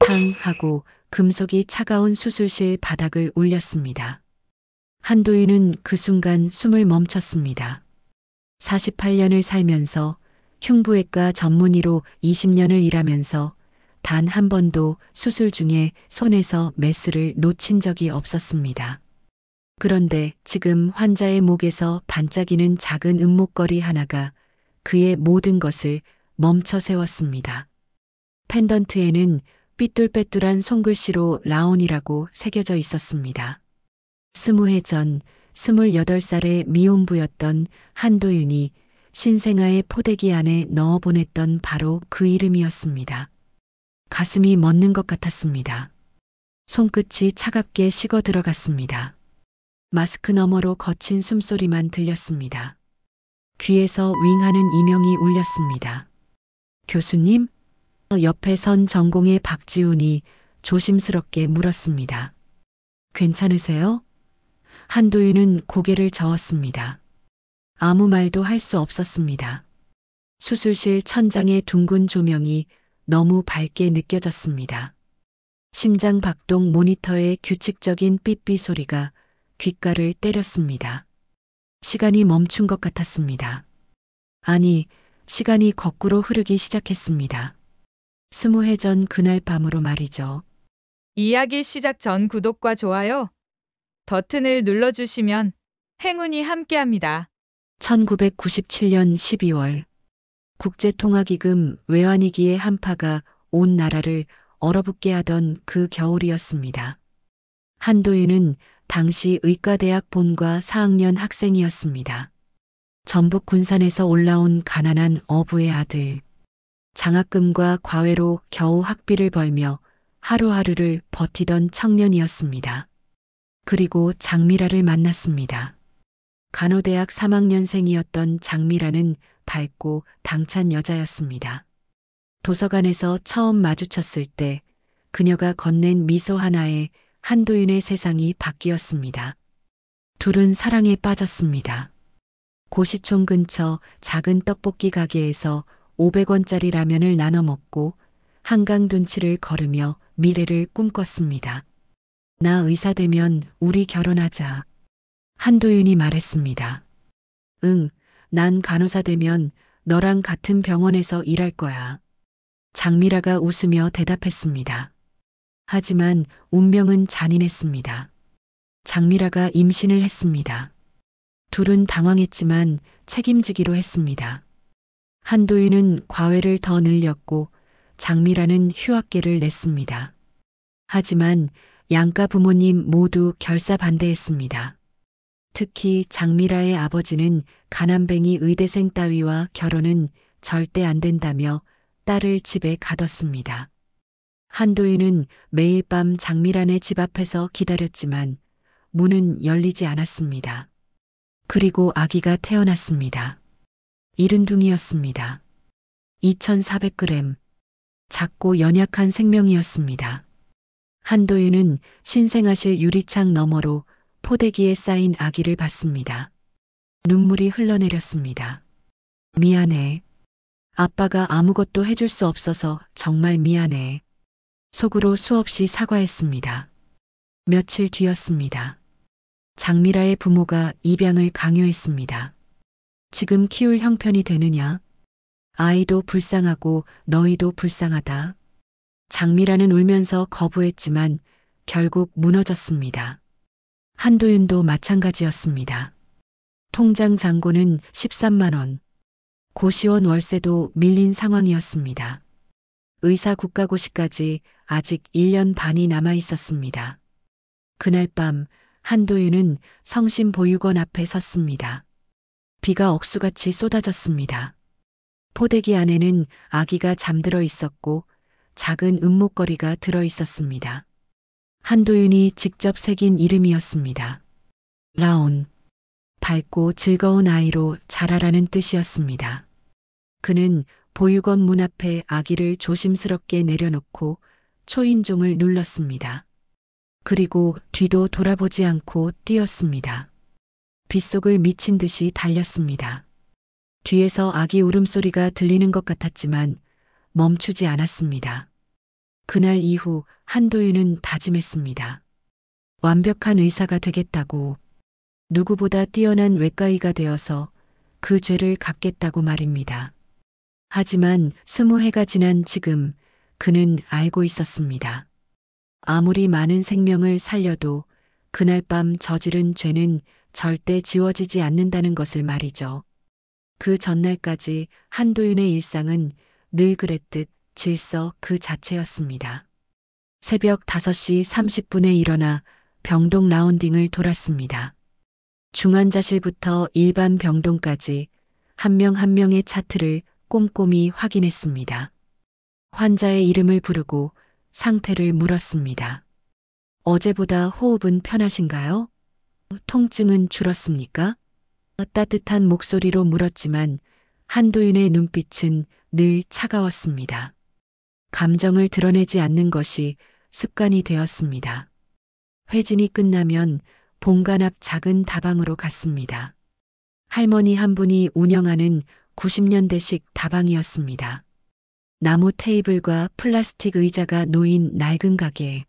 탕 하고 금속이 차가운 수술실 바닥을 울렸습니다. 한도윤은 그 순간 숨을 멈췄습니다. 48년을 살면서 흉부외과 전문의로 20년을 일하면서 단 한 번도 수술 중에 손에서 메스를 놓친 적이 없었습니다. 그런데 지금 환자의 목에서 반짝이는 작은 은목걸이 하나가 그의 모든 것을 멈춰 세웠습니다. 펜던트에는 삐뚤빼뚤한 손글씨로 라온이라고 새겨져 있었습니다. 20해 전 28살의 미혼부였던 한도윤이 신생아의 포대기 안에 넣어보냈던 바로 그 이름이었습니다. 가슴이 멎는 것 같았습니다. 손끝이 차갑게 식어 들어갔습니다. 마스크 너머로 거친 숨소리만 들렸습니다. 귀에서 윙하는 이명이 울렸습니다. 교수님? 옆에 선 전공의 박지훈이 조심스럽게 물었습니다. 괜찮으세요? 한도윤은 고개를 저었습니다. 아무 말도 할 수 없었습니다. 수술실 천장의 둥근 조명이 너무 밝게 느껴졌습니다. 심장 박동 모니터의 규칙적인 삐삐 소리가 귓가를 때렸습니다. 시간이 멈춘 것 같았습니다. 아니, 시간이 거꾸로 흐르기 시작했습니다. 20해 전 그날 밤으로 말이죠. 이야기 시작 전 구독과 좋아요 버튼을 눌러주시면 행운이 함께합니다. 1997년 12월 국제통화기금 외환위기의 한파가 온 나라를 얼어붙게 하던 그 겨울이었습니다. 한도윤은 당시 의과대학 본과 4학년 학생이었습니다. 전북 군산에서 올라온 가난한 어부의 아들. 장학금과 과외로 겨우 학비를 벌며 하루하루를 버티던 청년이었습니다. 그리고 장미라를 만났습니다. 간호대학 3학년생이었던 장미라는 밝고 당찬 여자였습니다. 도서관에서 처음 마주쳤을 때 그녀가 건넨 미소 하나에 한도윤의 세상이 바뀌었습니다. 둘은 사랑에 빠졌습니다. 고시촌 근처 작은 떡볶이 가게에서 500원짜리 라면을 나눠 먹고 한강 둔치를 걸으며 미래를 꿈꿨습니다. 나 의사 되면 우리 결혼하자. 한도윤이 말했습니다. 응, 난 간호사 되면 너랑 같은 병원에서 일할 거야. 장미라가 웃으며 대답했습니다. 하지만 운명은 잔인했습니다. 장미라가 임신을 했습니다. 둘은 당황했지만 책임지기로 했습니다. 한도윤은 과외를 더 늘렸고 장미라는 휴학계를 냈습니다. 하지만 양가 부모님 모두 결사반대했습니다. 특히 장미라의 아버지는 가난뱅이 의대생 따위와 결혼은 절대 안 된다며 딸을 집에 가뒀습니다. 한도윤은 매일 밤 장미란의 집 앞에서 기다렸지만 문은 열리지 않았습니다. 그리고 아기가 태어났습니다. 이른둥이였습니다. 2400g. 작고 연약한 생명이었습니다. 한도윤은 신생아실 유리창 너머로 포대기에 쌓인 아기를 봤습니다. 눈물이 흘러내렸습니다. 미안해. 아빠가 아무것도 해줄 수 없어서 정말 미안해. 속으로 수없이 사과했습니다. 며칠 뒤였습니다. 장미라의 부모가 입양을 강요했습니다. 지금 키울 형편이 되느냐? 아이도 불쌍하고 너희도 불쌍하다. 장미라는 울면서 거부했지만 결국 무너졌습니다. 한도윤도 마찬가지였습니다. 통장 잔고는 13만 원. 고시원 월세도 밀린 상황이었습니다. 의사 국가고시까지 아직 1년 반이 남아 있었습니다. 그날 밤 한도윤은 성심보육원 앞에 섰습니다. 비가 억수같이 쏟아졌습니다. 포대기 안에는 아기가 잠들어 있었고 작은 은목걸이가 들어 있었습니다. 한도윤이 직접 새긴 이름이었습니다. 라온. 밝고 즐거운 아이로 자라라는 뜻이었습니다. 그는 보육원 문 앞에 아기를 조심스럽게 내려놓고 초인종을 눌렀습니다. 그리고 뒤도 돌아보지 않고 뛰었습니다. 빗속을 미친 듯이 달렸습니다. 뒤에서 아기 울음소리가 들리는 것 같았지만 멈추지 않았습니다. 그날 이후 한도윤은 다짐했습니다. 완벽한 의사가 되겠다고, 누구보다 뛰어난 외과의가 되어서 그 죄를 갚겠다고 말입니다. 하지만 20해가 지난 지금 그는 알고 있었습니다. 아무리 많은 생명을 살려도 그날 밤 저지른 죄는 절대 지워지지 않는다는 것을 말이죠. 그 전날까지 한도윤의 일상은 늘 그랬듯 질서 그 자체였습니다. 새벽 5시 30분에 일어나 병동 라운딩을 돌았습니다. 중환자실부터 일반 병동까지 한 명 한 명의 차트를 꼼꼼히 확인했습니다. 환자의 이름을 부르고 상태를 물었습니다. 어제보다 호흡은 편하신가요? 통증은 줄었습니까? 따뜻한 목소리로 물었지만 한도윤의 눈빛은 늘 차가웠습니다. 감정을 드러내지 않는 것이 습관이 되었습니다. 회진이 끝나면 본관 앞 작은 다방으로 갔습니다. 할머니 한 분이 운영하는 90년대식 다방이었습니다. 나무 테이블과 플라스틱 의자가 놓인 낡은 가게.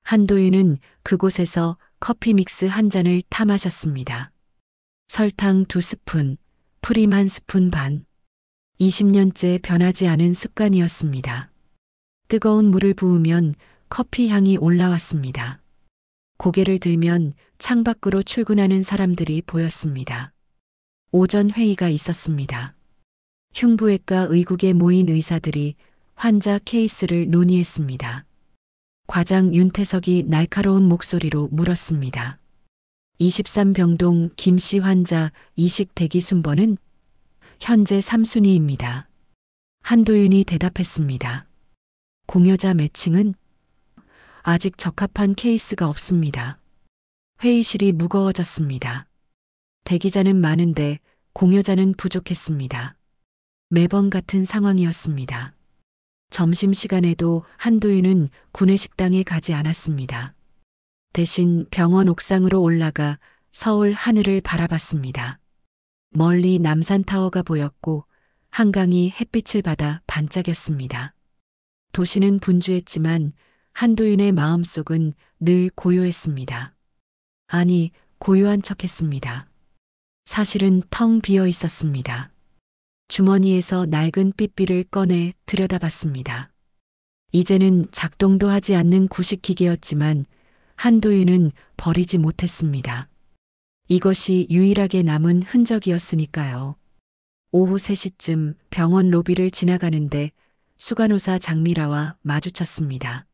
한도윤은 그곳에서 커피 믹스 한 잔을 타 마셨습니다. 설탕 2스푼, 프림 1스푼 반. 20년째 변하지 않은 습관이었습니다. 뜨거운 물을 부으면 커피 향이 올라왔습니다. 고개를 들면 창밖으로 출근하는 사람들이 보였습니다. 오전 회의가 있었습니다. 흉부외과 의국에 모인 의사들이 환자 케이스를 논의했습니다. 과장 윤태석이 날카로운 목소리로 물었습니다. 23병동 김씨 환자 이식 대기 순번은 현재 3순위입니다. 한도윤이 대답했습니다. 공여자 매칭은 아직 적합한 케이스가 없습니다. 회의실이 무거워졌습니다. 대기자는 많은데 공여자는 부족했습니다. 매번 같은 상황이었습니다. 점심시간에도 한도윤은 구내식당에 가지 않았습니다. 대신 병원 옥상으로 올라가 서울 하늘을 바라봤습니다. 멀리 남산타워가 보였고 한강이 햇빛을 받아 반짝였습니다. 도시는 분주했지만 한도윤의 마음속은 늘 고요했습니다. 아니, 고요한 척했습니다. 사실은 텅 비어 있었습니다. 주머니에서 낡은 삐삐를 꺼내 들여다봤습니다. 이제는 작동도 하지 않는 구식기계였지만 한도윤은 버리지 못했습니다. 이것이 유일하게 남은 흔적이었으니까요. 오후 3시쯤 병원 로비를 지나가는데 수간호사 장미라와 마주쳤습니다.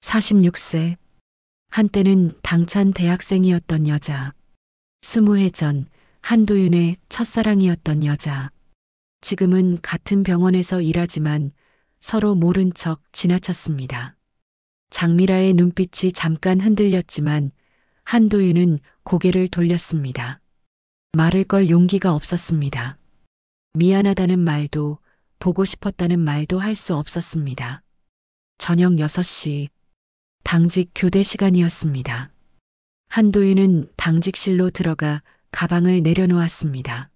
46세. 한때는 당찬 대학생이었던 여자. 20해 전 한도윤의 첫사랑이었던 여자. 지금은 같은 병원에서 일하지만 서로 모른 척 지나쳤습니다. 장미라의 눈빛이 잠깐 흔들렸지만 한도윤은 고개를 돌렸습니다. 말을 걸 용기가 없었습니다. 미안하다는 말도 보고 싶었다는 말도 할 수 없었습니다. 저녁 6시 당직 교대 시간이었습니다. 한도윤은 당직실로 들어가 가방을 내려놓았습니다.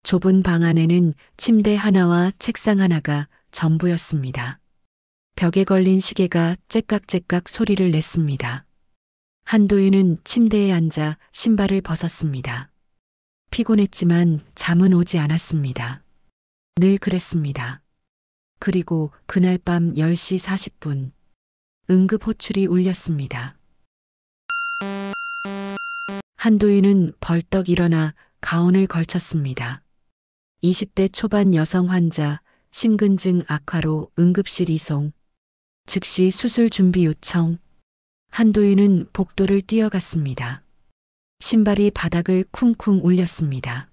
좁은 방 안에는 침대 하나와 책상 하나가 전부였습니다. 벽에 걸린 시계가 째깍째깍 소리를 냈습니다. 한도윤은 침대에 앉아 신발을 벗었습니다. 피곤했지만 잠은 오지 않았습니다. 늘 그랬습니다. 그리고 그날 밤 10시 40분 응급 호출이 울렸습니다. 한도윤은 벌떡 일어나 가운을 걸쳤습니다. 20대 초반 여성 환자 심근증 악화로 응급실 이송. 즉시 수술 준비 요청. 한도윤은 복도를 뛰어갔습니다. 신발이 바닥을 쿵쿵 울렸습니다.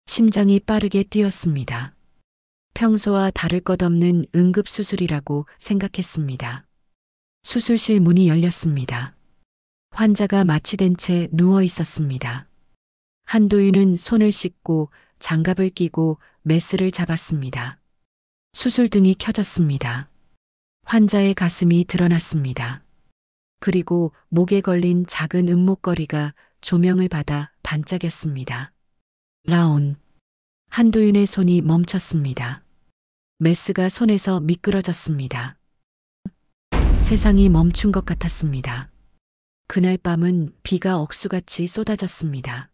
심장이 빠르게 뛰었습니다. 평소와 다를 것 없는 응급수술이라고 생각했습니다. 수술실 문이 열렸습니다. 환자가 마취된 채 누워 있었습니다. 한도윤은 손을 씻고 장갑을 끼고 메스를 잡았습니다. 수술등이 켜졌습니다. 환자의 가슴이 드러났습니다. 그리고 목에 걸린 작은 은목걸이가 조명을 받아 반짝였습니다. 라온. 한도윤의 손이 멈췄습니다. 메스가 손에서 미끄러졌습니다. 세상이 멈춘 것 같았습니다. 그날 밤은 비가 억수같이 쏟아졌습니다.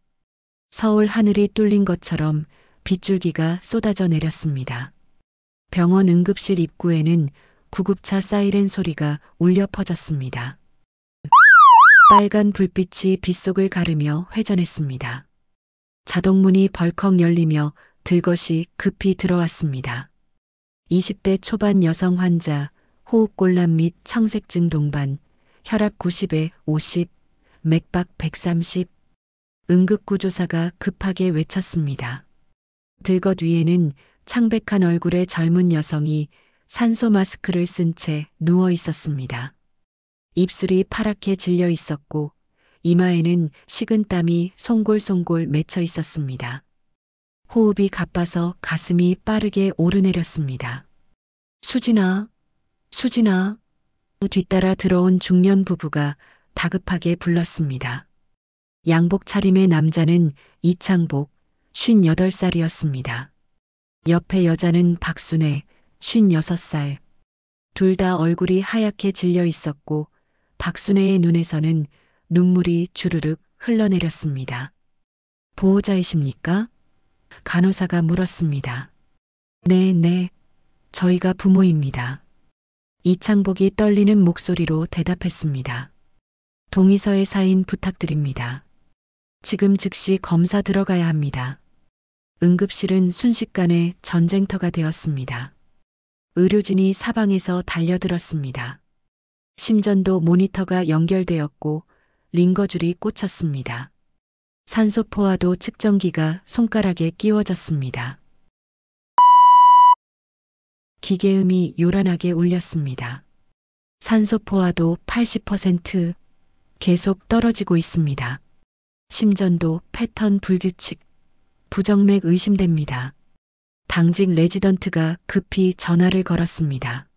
서울 하늘이 뚫린 것처럼 빗줄기가 쏟아져 내렸습니다. 병원 응급실 입구에는 구급차 사이렌 소리가 울려 퍼졌습니다. 빨간 불빛이 빗속을 가르며 회전했습니다. 자동문이 벌컥 열리며 들것이 급히 들어왔습니다. 20대 초반 여성 환자, 호흡곤란 및 청색증 동반, 혈압 90에 50, 맥박 130. 응급구조사가 급하게 외쳤습니다. 들것 위에는 창백한 얼굴의 젊은 여성이 산소 마스크를 쓴 채 누워 있었습니다. 입술이 파랗게 질려 있었고 이마에는 식은땀이 송골송골 맺혀 있었습니다. 호흡이 가빠서 가슴이 빠르게 오르내렸습니다. 수진아, 수진아. 뒤따라 들어온 중년 부부가 다급하게 불렀습니다. 양복 차림의 남자는 이창복, 58살이었습니다. 옆에 여자는 박순애, 56살. 둘 다 얼굴이 하얗게 질려 있었고 박순애의 눈에서는 눈물이 주르륵 흘러내렸습니다. 보호자이십니까? 간호사가 물었습니다. 네, 저희가 부모입니다. 이창복이 떨리는 목소리로 대답했습니다. 동의서에 사인 부탁드립니다. 지금 즉시 검사 들어가야 합니다. 응급실은 순식간에 전쟁터가 되었습니다. 의료진이 사방에서 달려들었습니다. 심전도 모니터가 연결되었고 링거줄이 꽂혔습니다. 산소 포화도 측정기가 손가락에 끼워졌습니다. 기계음이 요란하게 울렸습니다. 산소 포화도 80%, 계속 떨어지고 있습니다. 심전도 패턴 불규칙, 부정맥 의심됩니다. 당직 레지던트가 급히 전화를 걸었습니다.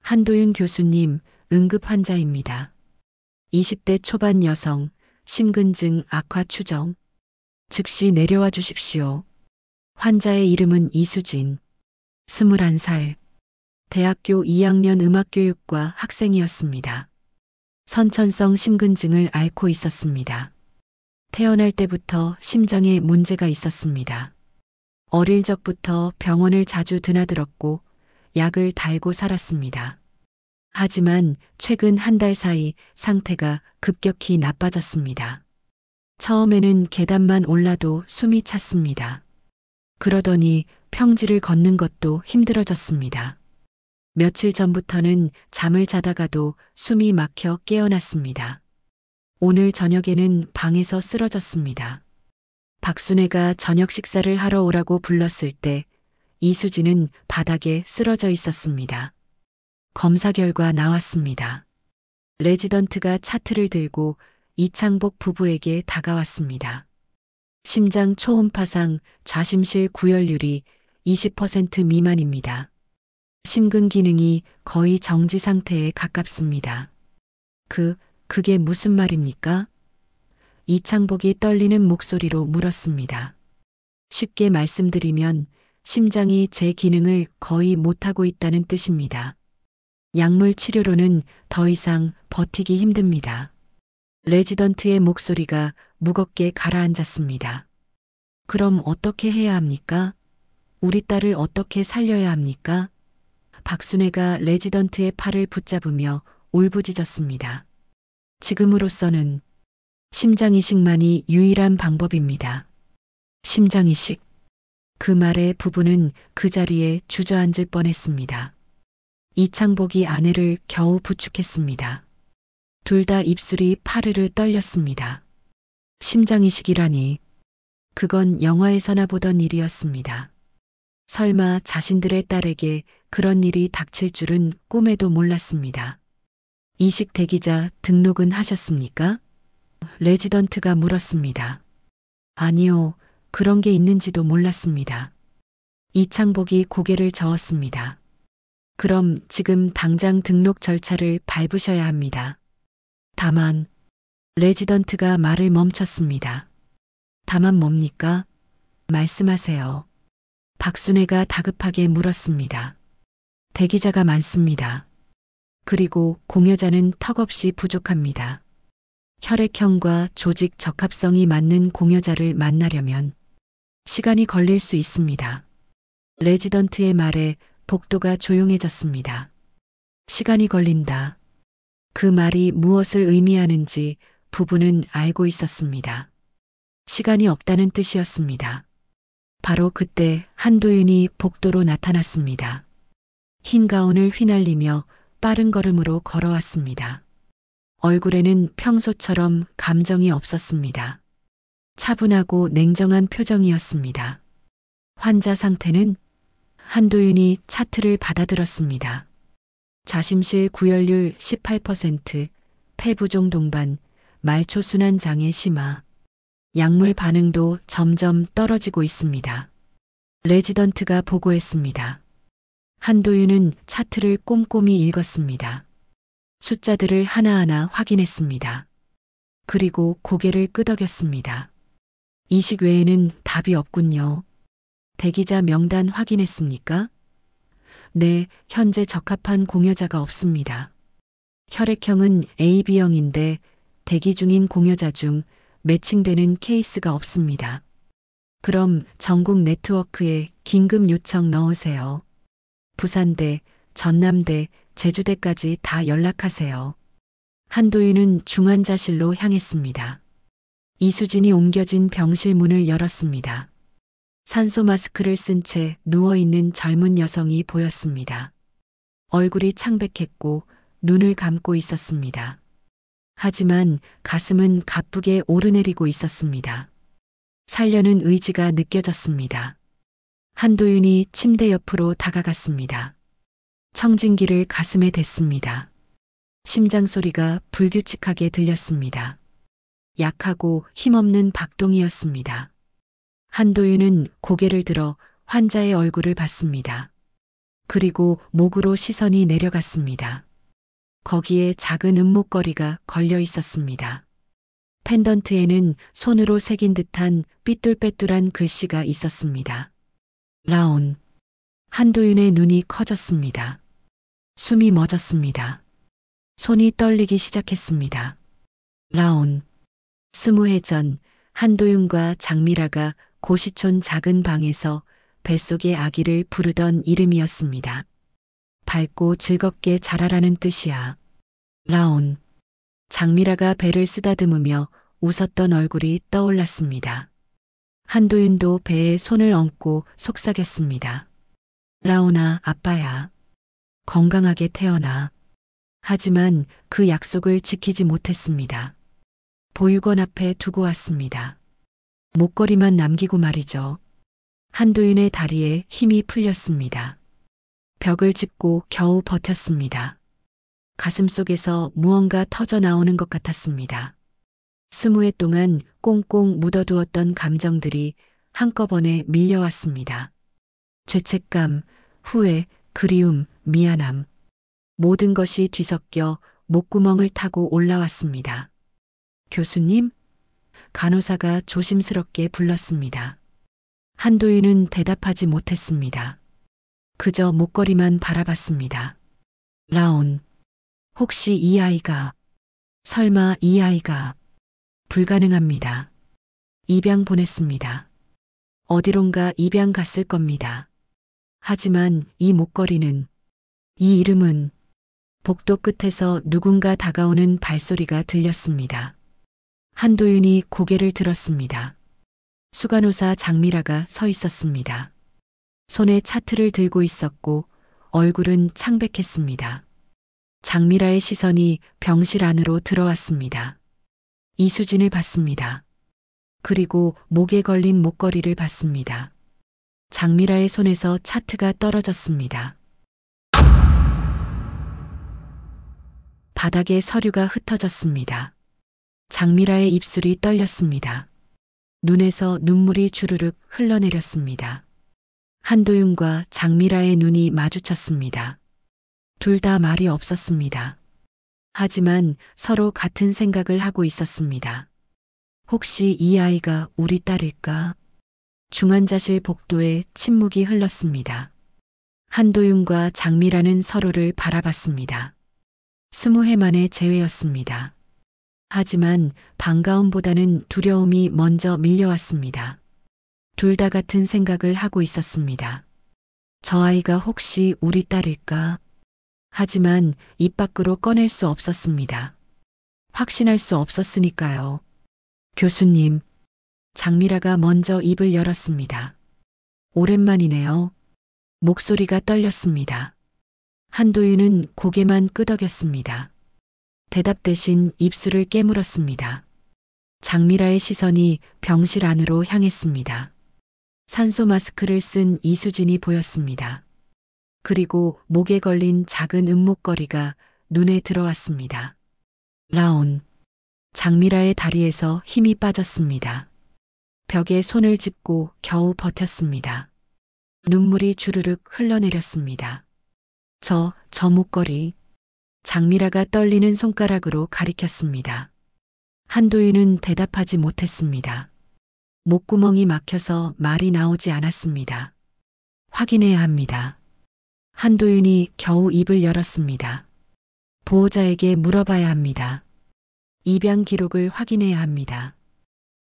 한도윤 교수님, 응급 환자입니다. 20대 초반 여성, 심근증 악화 추정. 즉시 내려와 주십시오. 환자의 이름은 이수진, 21살. 대학교 2학년 음악교육과 학생이었습니다. 선천성 심근증을 앓고 있었습니다. 태어날 때부터 심장에 문제가 있었습니다. 어릴 적부터 병원을 자주 드나들었고 약을 달고 살았습니다. 하지만 최근 한 달 사이 상태가 급격히 나빠졌습니다. 처음에는 계단만 올라도 숨이 찼습니다. 그러더니 평지를 걷는 것도 힘들어졌습니다. 며칠 전부터는 잠을 자다가도 숨이 막혀 깨어났습니다. 오늘 저녁에는 방에서 쓰러졌습니다. 박순애가 저녁 식사를 하러 오라고 불렀을 때 이수진은 바닥에 쓰러져 있었습니다. 검사 결과 나왔습니다. 레지던트가 차트를 들고 이창복 부부에게 다가왔습니다. 심장 초음파상 좌심실 구열률이 20% 미만입니다. 심근 기능이 거의 정지 상태에 가깝습니다. 그게 무슨 말입니까? 이창복이 떨리는 목소리로 물었습니다. 쉽게 말씀드리면 심장이 제 기능을 거의 못하고 있다는 뜻입니다. 약물 치료로는 더 이상 버티기 힘듭니다. 레지던트의 목소리가 무겁게 가라앉았습니다. 그럼 어떻게 해야 합니까? 우리 딸을 어떻게 살려야 합니까? 박순애가 레지던트의 팔을 붙잡으며 울부짖었습니다. 지금으로서는 심장이식만이 유일한 방법입니다. 심장이식. 그 말에 부부는 그 자리에 주저앉을 뻔했습니다. 이창복이 아내를 겨우 부축했습니다. 둘 다 입술이 파르르 떨렸습니다. 심장이식이라니. 그건 영화에서나 보던 일이었습니다. 설마 자신들의 딸에게 그런 일이 닥칠 줄은 꿈에도 몰랐습니다. 이식 대기자 등록은 하셨습니까? 레지던트가 물었습니다. 아니요, 그런 게 있는지도 몰랐습니다. 이창복이 고개를 저었습니다. 그럼 지금 당장 등록 절차를 밟으셔야 합니다. 다만, 레지던트가 말을 멈췄습니다. 다만 뭡니까? 말씀하세요. 박순애가 다급하게 물었습니다. 대기자가 많습니다. 그리고 공여자는 턱없이 부족합니다. 혈액형과 조직 적합성이 맞는 공여자를 만나려면 시간이 걸릴 수 있습니다. 레지던트의 말에 복도가 조용해졌습니다. 시간이 걸린다. 그 말이 무엇을 의미하는지 부부는 알고 있었습니다. 시간이 없다는 뜻이었습니다. 바로 그때 한도윤이 복도로 나타났습니다. 흰 가운을 휘날리며 빠른 걸음으로 걸어왔습니다. 얼굴에는 평소처럼 감정이 없었습니다. 차분하고 냉정한 표정이었습니다. 환자 상태는? 한도윤이 차트를 받아들었습니다. 좌심실 구열률 18%, 폐부종 동반, 말초순환 장애 심화. 약물 반응도 점점 떨어지고 있습니다. 레지던트가 보고했습니다. 한도윤은 차트를 꼼꼼히 읽었습니다. 숫자들을 하나하나 확인했습니다. 그리고 고개를 끄덕였습니다. 이식 외에는 답이 없군요. 대기자 명단 확인했습니까? 네, 현재 적합한 공여자가 없습니다. 혈액형은 AB형인데 대기 중인 공여자 중 매칭되는 케이스가 없습니다. 그럼 전국 네트워크에 긴급 요청 넣으세요. 부산대, 전남대, 제주대까지 다 연락하세요. 한도윤은 중환자실로 향했습니다. 이수진이 옮겨진 병실 문을 열었습니다. 산소 마스크를 쓴 채 누워있는 젊은 여성이 보였습니다. 얼굴이 창백했고 눈을 감고 있었습니다. 하지만 가슴은 가쁘게 오르내리고 있었습니다. 살려는 의지가 느껴졌습니다. 한도윤이 침대 옆으로 다가갔습니다. 청진기를 가슴에 댔습니다. 심장 소리가 불규칙하게 들렸습니다. 약하고 힘없는 박동이었습니다. 한도윤은 고개를 들어 환자의 얼굴을 봤습니다. 그리고 목으로 시선이 내려갔습니다. 거기에 작은 은목걸이가 걸려 있었습니다. 펜던트에는 손으로 새긴 듯한 삐뚤빼뚤한 글씨가 있었습니다. 라온. 한도윤의 눈이 커졌습니다. 숨이 멎었습니다. 손이 떨리기 시작했습니다. 라온. 20해 전 한도윤과 장미라가 고시촌 작은 방에서 뱃속의 아기를 부르던 이름이었습니다. 밝고 즐겁게 자라라는 뜻이야. 라온. 장미라가 배를 쓰다듬으며 웃었던 얼굴이 떠올랐습니다. 한도윤도 배에 손을 얹고 속삭였습니다. 라온아, 아빠야. 건강하게 태어나. 하지만 그 약속을 지키지 못했습니다. 보육원 앞에 두고 왔습니다. 목걸이만 남기고 말이죠. 한도윤의 다리에 힘이 풀렸습니다. 벽을 짚고 겨우 버텼습니다. 가슴속에서 무언가 터져 나오는 것 같았습니다. 20해 동안 꽁꽁 묻어두었던 감정들이 한꺼번에 밀려왔습니다. 죄책감, 후회, 그리움, 미안함. 모든 것이 뒤섞여 목구멍을 타고 올라왔습니다. 교수님? 간호사가 조심스럽게 불렀습니다. 한도윤은 대답하지 못했습니다. 그저 목걸이만 바라봤습니다. 라온. 혹시 이 아이가, 설마 이 아이가, 불가능합니다. 입양 보냈습니다. 어디론가 입양 갔을 겁니다. 하지만 이 목걸이는, 이 이름은, 복도 끝에서 누군가 다가오는 발소리가 들렸습니다. 한도윤이 고개를 들었습니다. 수간호사 장미라가 서 있었습니다. 손에 차트를 들고 있었고 얼굴은 창백했습니다. 장미라의 시선이 병실 안으로 들어왔습니다. 이수진을 봤습니다. 그리고 목에 걸린 목걸이를 봤습니다. 장미라의 손에서 차트가 떨어졌습니다. 바닥에 서류가 흩어졌습니다. 장미라의 입술이 떨렸습니다. 눈에서 눈물이 주르륵 흘러내렸습니다. 한도윤과 장미라의 눈이 마주쳤습니다. 둘 다 말이 없었습니다. 하지만 서로 같은 생각을 하고 있었습니다. 혹시 이 아이가 우리 딸일까? 중환자실 복도에 침묵이 흘렀습니다. 한도윤과 장미라는 서로를 바라봤습니다. 20회 만의 재회였습니다. 하지만 반가움보다는 두려움이 먼저 밀려왔습니다. 둘 다 같은 생각을 하고 있었습니다. 저 아이가 혹시 우리 딸일까? 하지만 입 밖으로 꺼낼 수 없었습니다. 확신할 수 없었으니까요. 교수님, 장미라가 먼저 입을 열었습니다. 오랜만이네요. 목소리가 떨렸습니다. 한도윤은 고개만 끄덕였습니다. 대답 대신 입술을 깨물었습니다. 장미라의 시선이 병실 안으로 향했습니다. 산소 마스크를 쓴 이수진이 보였습니다. 그리고 목에 걸린 작은 은목걸이가 눈에 들어왔습니다. 라온. 장미라의 다리에서 힘이 빠졌습니다. 벽에 손을 짚고 겨우 버텼습니다. 눈물이 주르륵 흘러내렸습니다. 저 목걸이. 장미라가 떨리는 손가락으로 가리켰습니다. 한도윤은 대답하지 못했습니다. 목구멍이 막혀서 말이 나오지 않았습니다. 확인해야 합니다. 한도윤이 겨우 입을 열었습니다. 보호자에게 물어봐야 합니다. 입양 기록을 확인해야 합니다.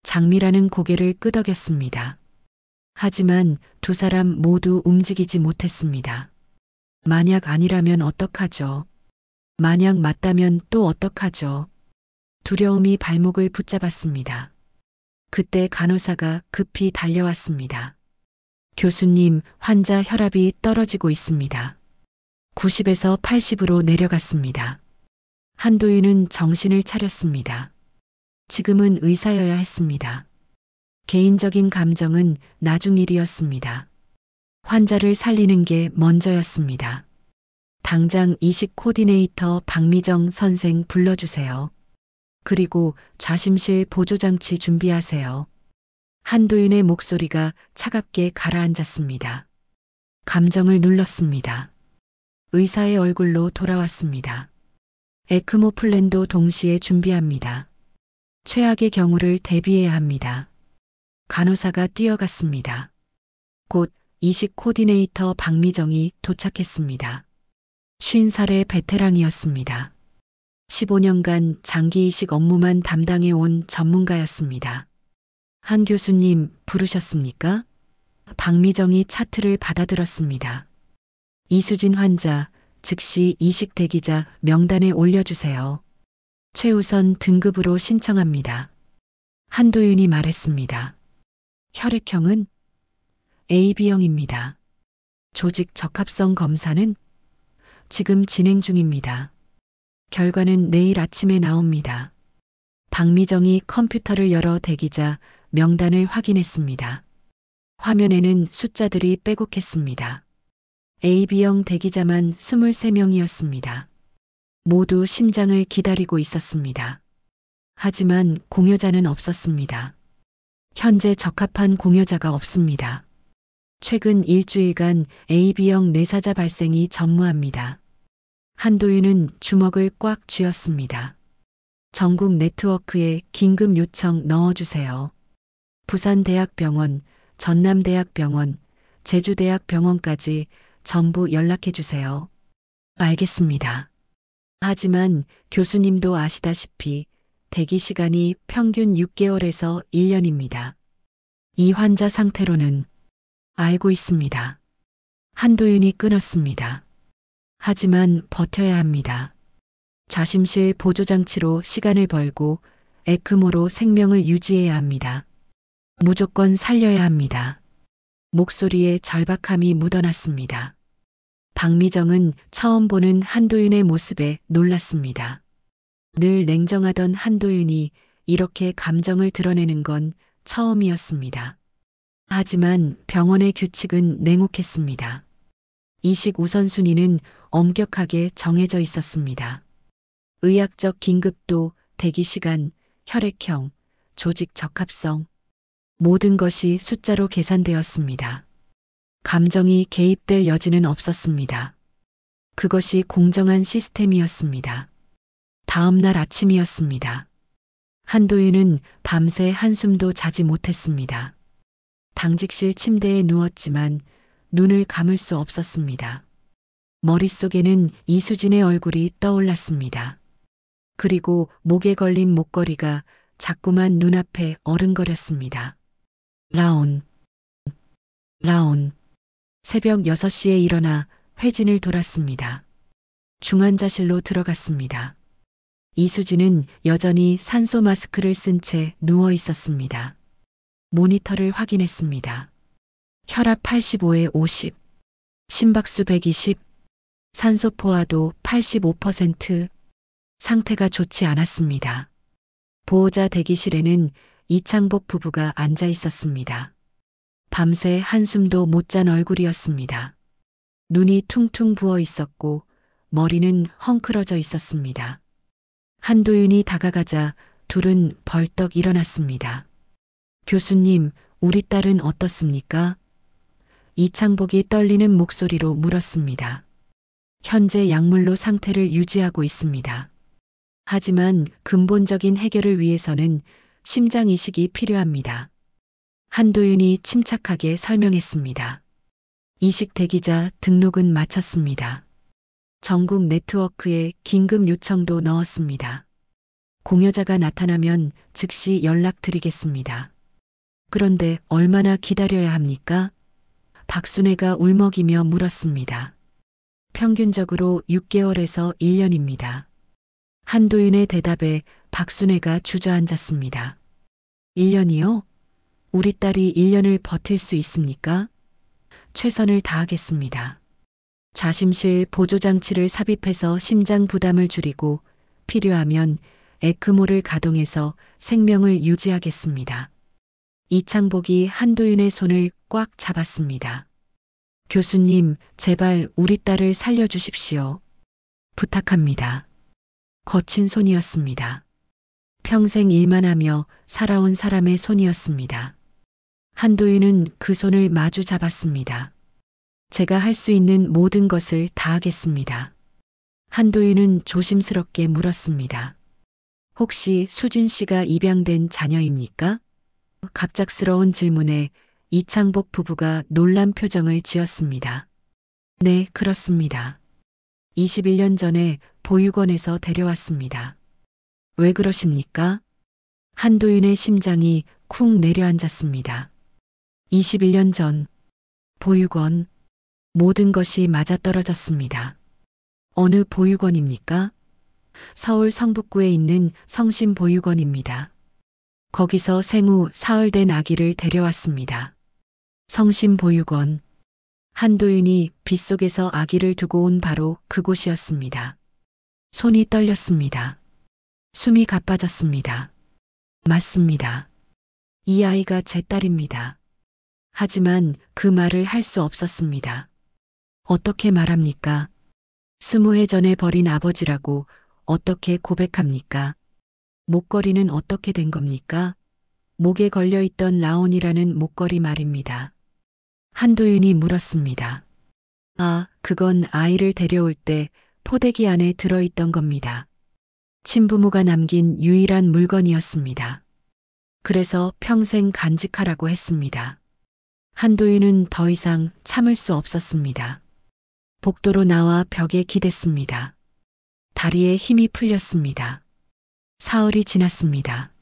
장미라는 고개를 끄덕였습니다. 하지만 두 사람 모두 움직이지 못했습니다. 만약 아니라면 어떡하죠? 만약 맞다면 또 어떡하죠? 두려움이 발목을 붙잡았습니다. 그때 간호사가 급히 달려왔습니다. 교수님, 환자 혈압이 떨어지고 있습니다. 90에서 80으로 내려갔습니다. 한도윤은 정신을 차렸습니다. 지금은 의사여야 했습니다. 개인적인 감정은 나중 일이었습니다. 환자를 살리는 게 먼저였습니다. 당장 이식 코디네이터 박미정 선생 불러주세요. 그리고 좌심실 보조장치 준비하세요. 한도윤의 목소리가 차갑게 가라앉았습니다. 감정을 눌렀습니다. 의사의 얼굴로 돌아왔습니다. 에크모 플랜도 동시에 준비합니다. 최악의 경우를 대비해야 합니다. 간호사가 뛰어갔습니다. 곧 이식 코디네이터 박미정이 도착했습니다. 50살의 베테랑이었습니다. 15년간 장기 이식 업무만 담당해 온 전문가였습니다. 한 교수님 부르셨습니까? 박미정이 차트를 받아들었습니다. 이수진 환자, 즉시 이식 대기자 명단에 올려주세요. 최우선 등급으로 신청합니다. 한도윤이 말했습니다. 혈액형은 AB형입니다. 조직 적합성 검사는 지금 진행 중입니다. 결과는 내일 아침에 나옵니다. 박미정이 컴퓨터를 열어 대기자 명단을 확인했습니다. 화면에는 숫자들이 빼곡했습니다. AB형 대기자만 23명이었습니다. 모두 심장을 기다리고 있었습니다. 하지만 공여자는 없었습니다. 현재 적합한 공여자가 없습니다. 최근 일주일간 AB형 뇌사자 발생이 전무합니다. 한도윤은 주먹을 꽉 쥐었습니다. 전국 네트워크에 긴급 요청 넣어주세요. 부산대학병원, 전남대학병원, 제주대학병원까지 전부 연락해주세요. 알겠습니다. 하지만 교수님도 아시다시피 대기 시간이 평균 6개월에서 1년입니다. 이 환자 상태로는 알고 있습니다. 한도윤이 끊었습니다. 하지만 버텨야 합니다. 좌심실 보조장치로 시간을 벌고 에크모로 생명을 유지해야 합니다. 무조건 살려야 합니다. 목소리에 절박함이 묻어났습니다. 박미정은 처음 보는 한도윤의 모습에 놀랐습니다. 늘 냉정하던 한도윤이 이렇게 감정을 드러내는 건 처음이었습니다. 하지만 병원의 규칙은 냉혹했습니다. 이식 우선순위는 엄격하게 정해져 있었습니다. 의학적 긴급도, 대기시간, 혈액형, 조직 적합성, 모든 것이 숫자로 계산되었습니다. 감정이 개입될 여지는 없었습니다. 그것이 공정한 시스템이었습니다. 다음 날 아침이었습니다. 한도윤은 밤새 한숨도 자지 못했습니다. 당직실 침대에 누웠지만 눈을 감을 수 없었습니다. 머릿속에는 이수진의 얼굴이 떠올랐습니다. 그리고 목에 걸린 목걸이가 자꾸만 눈앞에 어른거렸습니다. 라온. 라온. 새벽 6시에 일어나 회진을 돌았습니다. 중환자실로 들어갔습니다. 이수진은 여전히 산소 마스크를 쓴 채 누워 있었습니다. 모니터를 확인했습니다. 혈압 85에 50, 심박수 120, 산소 포화도 85%, 상태가 좋지 않았습니다. 보호자 대기실에는 이창복 부부가 앉아 있었습니다. 밤새 한숨도 못 잔 얼굴이었습니다. 눈이 퉁퉁 부어 있었고 머리는 헝클어져 있었습니다. 한도윤이 다가가자 둘은 벌떡 일어났습니다. 교수님, 우리 딸은 어떻습니까? 이창복이 떨리는 목소리로 물었습니다. 현재 약물로 상태를 유지하고 있습니다. 하지만 근본적인 해결을 위해서는 심장 이식이 필요합니다. 한도윤이 침착하게 설명했습니다. 이식 대기자 등록은 마쳤습니다. 전국 네트워크에 긴급 요청도 넣었습니다. 공여자가 나타나면 즉시 연락드리겠습니다. 그런데 얼마나 기다려야 합니까? 박순애가 울먹이며 물었습니다. 평균적으로 6개월에서 1년입니다. 한도윤의 대답에 박순애가 주저앉았습니다. 1년이요? 우리 딸이 1년을 버틸 수 있습니까? 최선을 다하겠습니다. 좌심실 보조장치를 삽입해서 심장 부담을 줄이고 필요하면 에크모를 가동해서 생명을 유지하겠습니다. 이창복이 한도윤의 손을 꽉 잡았습니다. 교수님, 제발 우리 딸을 살려주십시오. 부탁합니다. 거친 손이었습니다. 평생 일만 하며 살아온 사람의 손이었습니다. 한도윤은 그 손을 마주 잡았습니다. 제가 할 수 있는 모든 것을 다하겠습니다. 한도윤은 조심스럽게 물었습니다. 혹시 수진 씨가 입양된 자녀입니까? 갑작스러운 질문에 이창복 부부가 놀란 표정을 지었습니다. 네, 그렇습니다. 21년 전에 보육원에서 데려왔습니다. 왜 그러십니까? 한도윤의 심장이 쿵 내려앉았습니다. 21년 전, 보육원, 모든 것이 맞아떨어졌습니다. 어느 보육원입니까? 서울 성북구에 있는 성심보육원입니다. 거기서 생후 사흘된 아기를 데려왔습니다. 성심보육원. 한도윤이 빗속에서 아기를 두고 온 바로 그곳이었습니다. 손이 떨렸습니다. 숨이 가빠졌습니다. 맞습니다. 이 아이가 제 딸입니다. 하지만 그 말을 할 수 없었습니다. 어떻게 말합니까? 20해 전에 버린 아버지라고 어떻게 고백합니까? 목걸이는 어떻게 된 겁니까? 목에 걸려있던 라온이라는 목걸이 말입니다. 한도윤이 물었습니다. 아, 그건 아이를 데려올 때 포대기 안에 들어있던 겁니다. 친부모가 남긴 유일한 물건이었습니다. 그래서 평생 간직하라고 했습니다. 한도윤은 더 이상 참을 수 없었습니다. 복도로 나와 벽에 기댔습니다. 다리에 힘이 풀렸습니다. 사흘이 지났습니다.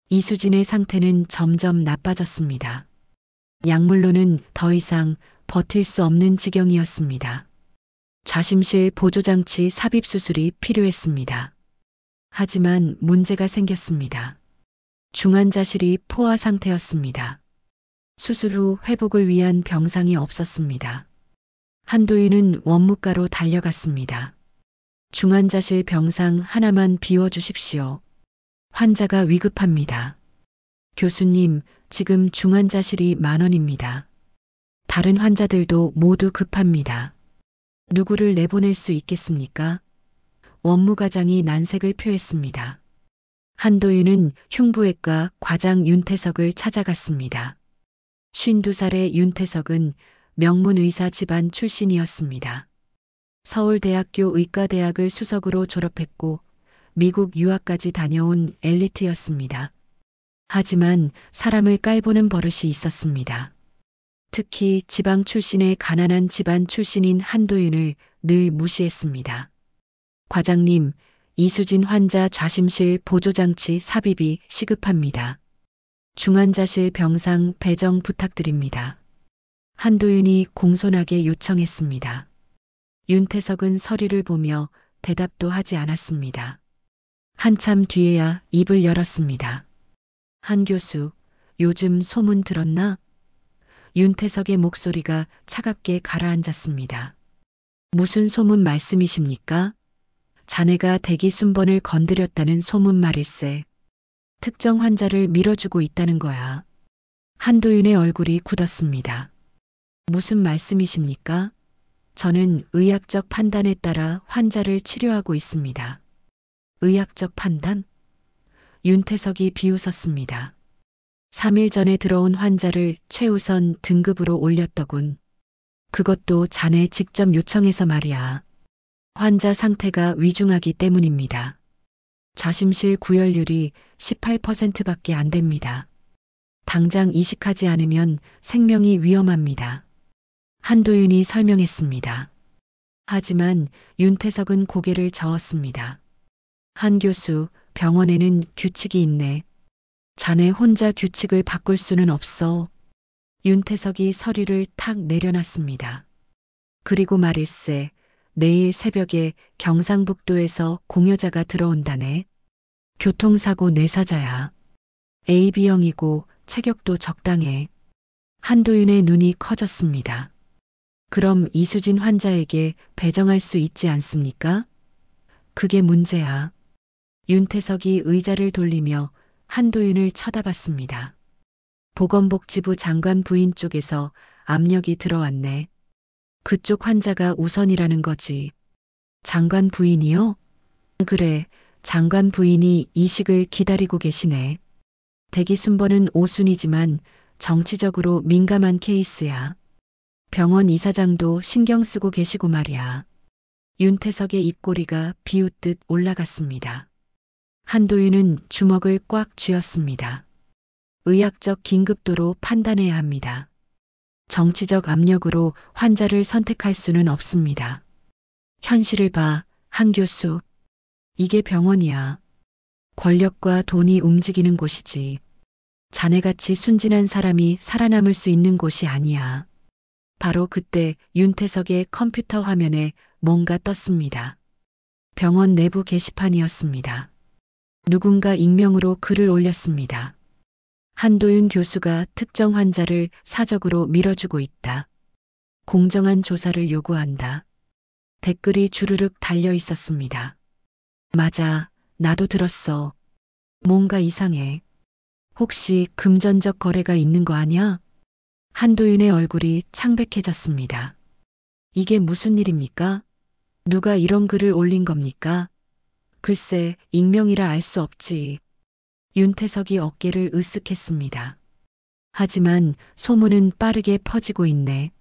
이수진의 상태는 점점 나빠졌습니다. 약물로는 더 이상 버틸 수 없는 지경이었습니다. 좌심실 보조장치 삽입 수술이 필요했습니다. 하지만 문제가 생겼습니다. 중환자실이 포화 상태였습니다. 수술 후 회복을 위한 병상이 없었습니다. 한도윤은 원무과로 달려갔습니다. 중환자실 병상 하나만 비워주십시오. 환자가 위급합니다. 교수님, 지금 중환자실이 만원입니다. 다른 환자들도 모두 급합니다. 누구를 내보낼 수 있겠습니까? 원무과장이 난색을 표했습니다. 한도윤은 흉부외과 과장 윤태석을 찾아갔습니다. 52살의 윤태석은 명문 의사 집안 출신이었습니다. 서울대학교 의과대학을 수석으로 졸업했고 미국 유학까지 다녀온 엘리트였습니다. 하지만 사람을 깔보는 버릇이 있었습니다. 특히 지방 출신의 가난한 집안 출신인 한도윤을 늘 무시했습니다. 과장님, 이수진 환자 좌심실 보조장치 삽입이 시급합니다. 중환자실 병상 배정 부탁드립니다. 한도윤이 공손하게 요청했습니다. 윤태석은 서류를 보며 대답도 하지 않았습니다. 한참 뒤에야 입을 열었습니다. 한 교수, 요즘 소문 들었나? 윤태석의 목소리가 차갑게 가라앉았습니다. 무슨 소문 말씀이십니까? 자네가 대기 순번을 건드렸다는 소문 말일세. 특정 환자를 밀어주고 있다는 거야. 한도윤의 얼굴이 굳었습니다. 무슨 말씀이십니까? 저는 의학적 판단에 따라 환자를 치료하고 있습니다. 의학적 판단? 윤태석이 비웃었습니다. 3일 전에 들어온 환자를 최우선 등급으로 올렸더군. 그것도 자네 직접 요청해서 말이야. 환자 상태가 위중하기 때문입니다. 좌심실 구열률이 18%밖에 안 됩니다. 당장 이식하지 않으면 생명이 위험합니다. 한도윤이 설명했습니다. 하지만 윤태석은 고개를 저었습니다. 한 교수, 병원에는 규칙이 있네. 자네 혼자 규칙을 바꿀 수는 없어. 윤태석이 서류를 탁 내려놨습니다. 그리고 말일세, 내일 새벽에 경상북도에서 공여자가 들어온다네. 교통사고 내사자야. AB형이고 체격도 적당해. 한도윤의 눈이 커졌습니다. 그럼 이수진 환자에게 배정할 수 있지 않습니까? 그게 문제야. 윤태석이 의자를 돌리며 한도윤을 쳐다봤습니다. 보건복지부 장관 부인 쪽에서 압력이 들어왔네. 그쪽 환자가 우선이라는 거지. 장관 부인이요? 그래, 장관 부인이 이식을 기다리고 계시네. 대기 순번은 5순위지만 정치적으로 민감한 케이스야. 병원 이사장도 신경 쓰고 계시고 말이야. 윤태석의 입꼬리가 비웃듯 올라갔습니다. 한도윤은 주먹을 꽉 쥐었습니다. 의학적 긴급도로 판단해야 합니다. 정치적 압력으로 환자를 선택할 수는 없습니다. 현실을 봐, 한 교수. 이게 병원이야. 권력과 돈이 움직이는 곳이지. 자네같이 순진한 사람이 살아남을 수 있는 곳이 아니야. 바로 그때 윤태석의 컴퓨터 화면에 뭔가 떴습니다. 병원 내부 게시판이었습니다. 누군가 익명으로 글을 올렸습니다. 한도윤 교수가 특정 환자를 사적으로 밀어주고 있다. 공정한 조사를 요구한다. 댓글이 주르륵 달려 있었습니다. 맞아, 나도 들었어. 뭔가 이상해. 혹시 금전적 거래가 있는 거 아니야? 한도윤의 얼굴이 창백해졌습니다. 이게 무슨 일입니까? 누가 이런 글을 올린 겁니까? 글쎄, 익명이라 알 수 없지. 윤태석이 어깨를 으쓱했습니다. 하지만 소문은 빠르게 퍼지고 있네.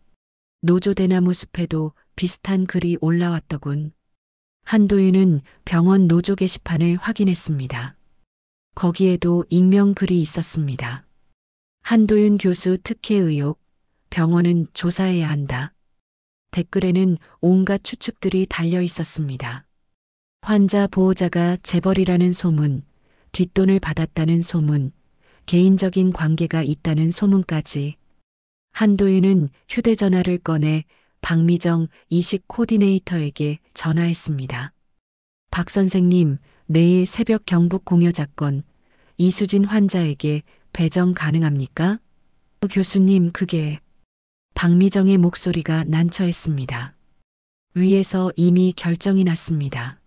노조대나무 숲에도 비슷한 글이 올라왔더군. 한도윤은 병원 노조 게시판을 확인했습니다. 거기에도 익명 글이 있었습니다. 한도윤 교수 특혜 의혹, 병원은 조사해야 한다. 댓글에는 온갖 추측들이 달려 있었습니다. 환자 보호자가 재벌이라는 소문, 뒷돈을 받았다는 소문, 개인적인 관계가 있다는 소문까지. 한도윤은 휴대전화를 꺼내 박미정 이식 코디네이터에게 전화했습니다. 박 선생님, 내일 새벽 경북 공여자건 이수진 환자에게 배정 가능합니까? 교수님, 그게... 박미정의 목소리가 난처했습니다. 위에서 이미 결정이 났습니다.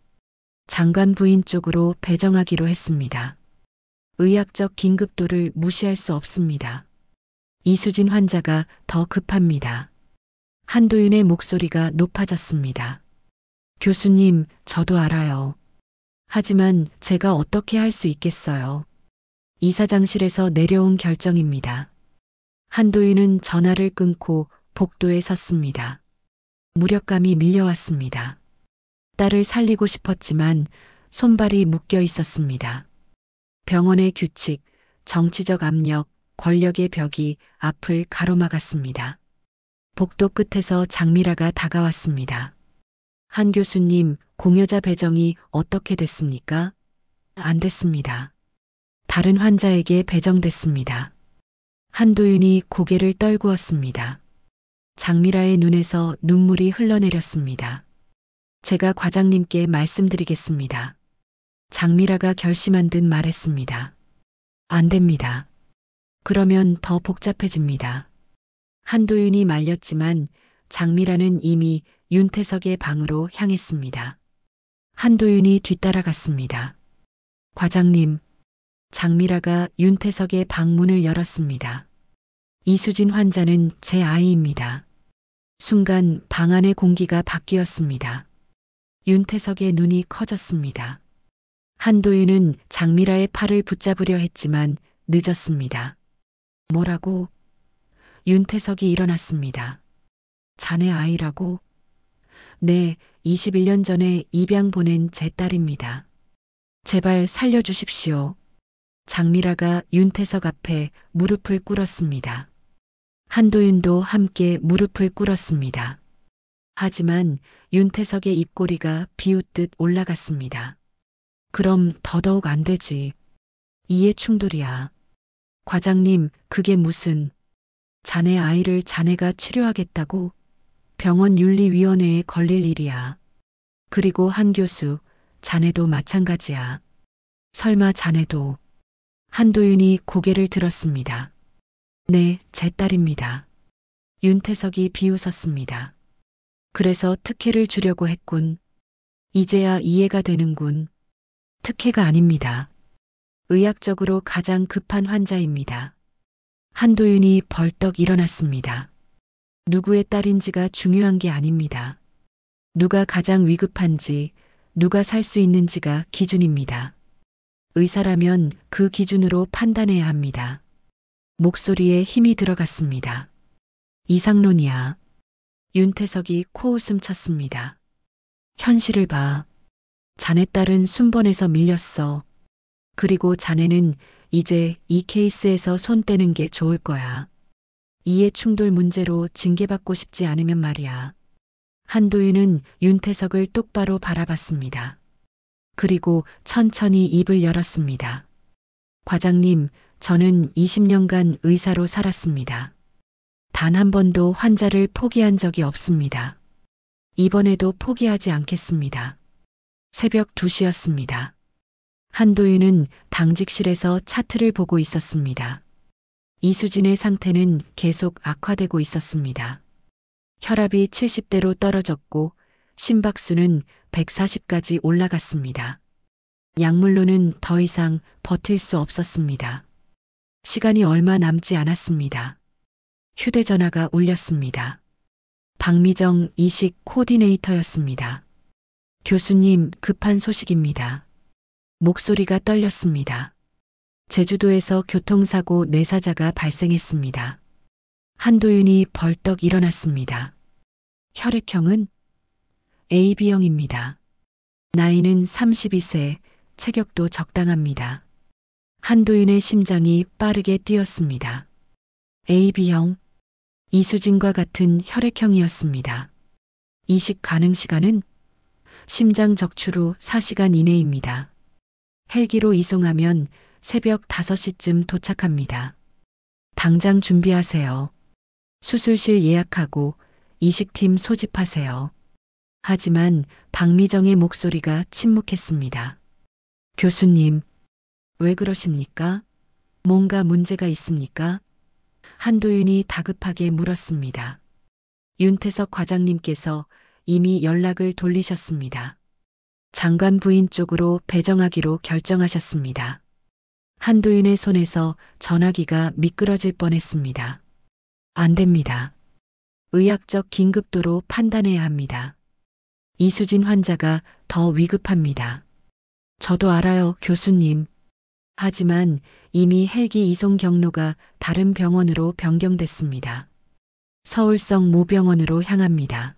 장관 부인 쪽으로 배정하기로 했습니다. 의학적 긴급도를 무시할 수 없습니다. 이수진 환자가 더 급합니다. 한도윤의 목소리가 높아졌습니다. 교수님, 저도 알아요. 하지만 제가 어떻게 할 수 있겠어요. 이사장실에서 내려온 결정입니다. 한도윤은 전화를 끊고 복도에 섰습니다. 무력감이 밀려왔습니다. 딸을 살리고 싶었지만 손발이 묶여 있었습니다. 병원의 규칙, 정치적 압력, 권력의 벽이 앞을 가로막았습니다. 복도 끝에서 장미라가 다가왔습니다. 한 교수님, 공여자 배정이 어떻게 됐습니까? 안 됐습니다. 다른 환자에게 배정됐습니다. 한도윤이 고개를 떨구었습니다. 장미라의 눈에서 눈물이 흘러내렸습니다. 제가 과장님께 말씀드리겠습니다. 장미라가 결심한 듯 말했습니다. 안 됩니다. 그러면 더 복잡해집니다. 한도윤이 말렸지만 장미라는 이미 윤태석의 방으로 향했습니다. 한도윤이 뒤따라갔습니다. 과장님, 장미라가 윤태석의 방문을 열었습니다. 이수진 환자는 제 아이입니다. 순간 방 안의 공기가 바뀌었습니다. 윤태석의 눈이 커졌습니다. 한도윤은 장미라의 팔을 붙잡으려 했지만 늦었습니다. 뭐라고? 윤태석이 일어났습니다. 자네 아이라고? 네, 21년 전에 입양 보낸 제 딸입니다. 제발 살려주십시오. 장미라가 윤태석 앞에 무릎을 꿇었습니다. 한도윤도 함께 무릎을 꿇었습니다. 하지만 윤태석의 입꼬리가 비웃듯 올라갔습니다. 그럼 더더욱 안 되지. 이해 충돌이야. 과장님, 그게 무슨... 자네 아이를 자네가 치료하겠다고? 병원 윤리위원회에 걸릴 일이야. 그리고 한 교수, 자네도 마찬가지야. 설마 자네도... 한도윤이 고개를 들었습니다. 네, 제 딸입니다. 윤태석이 비웃었습니다. 그래서 특혜를 주려고 했군. 이제야 이해가 되는군. 특혜가 아닙니다. 의학적으로 가장 급한 환자입니다. 한도윤이 벌떡 일어났습니다. 누구의 딸인지가 중요한 게 아닙니다. 누가 가장 위급한지, 누가 살 수 있는지가 기준입니다. 의사라면 그 기준으로 판단해야 합니다. 목소리에 힘이 들어갔습니다. 이상론이야. 윤태석이 코웃음 쳤습니다. 현실을 봐. 자네 딸은 순번에서 밀렸어. 그리고 자네는 이제 이 케이스에서 손 떼는 게 좋을 거야. 이해 충돌 문제로 징계받고 싶지 않으면 말이야. 한도윤은 윤태석을 똑바로 바라봤습니다. 그리고 천천히 입을 열었습니다. 과장님, 저는 20년간 의사로 살았습니다. 단 한 번도 환자를 포기한 적이 없습니다. 이번에도 포기하지 않겠습니다. 새벽 2시였습니다. 한도윤은 당직실에서 차트를 보고 있었습니다. 이수진의 상태는 계속 악화되고 있었습니다. 혈압이 70대로 떨어졌고 심박수는 140까지 올라갔습니다. 약물로는 더 이상 버틸 수 없었습니다. 시간이 얼마 남지 않았습니다. 휴대전화가 울렸습니다. 박미정 이식 코디네이터였습니다. 교수님, 급한 소식입니다. 목소리가 떨렸습니다. 제주도에서 교통사고 뇌사자가 발생했습니다. 한도윤이 벌떡 일어났습니다. 혈액형은 AB형입니다. 나이는 32세, 체격도 적당합니다. 한도윤의 심장이 빠르게 뛰었습니다. AB형, 이수진과 같은 혈액형이었습니다. 이식 가능 시간은 심장 적출 후 4시간 이내입니다. 헬기로 이송하면 새벽 5시쯤 도착합니다. 당장 준비하세요. 수술실 예약하고 이식팀 소집하세요. 하지만 박미정의 목소리가 침묵했습니다. 교수님, 왜 그러십니까? 뭔가 문제가 있습니까? 한도윤이 다급하게 물었습니다. 윤태석 과장님께서 이미 연락을 돌리셨습니다. 장관 부인 쪽으로 배정하기로 결정하셨습니다. 한도윤의 손에서 전화기가 미끄러질 뻔했습니다. 안 됩니다. 의학적 긴급도로 판단해야 합니다. 이수진 환자가 더 위급합니다. 저도 알아요, 교수님. 하지만 이미 헬기 이송 경로가 다른 병원으로 변경됐습니다. 서울성 모병원으로 향합니다.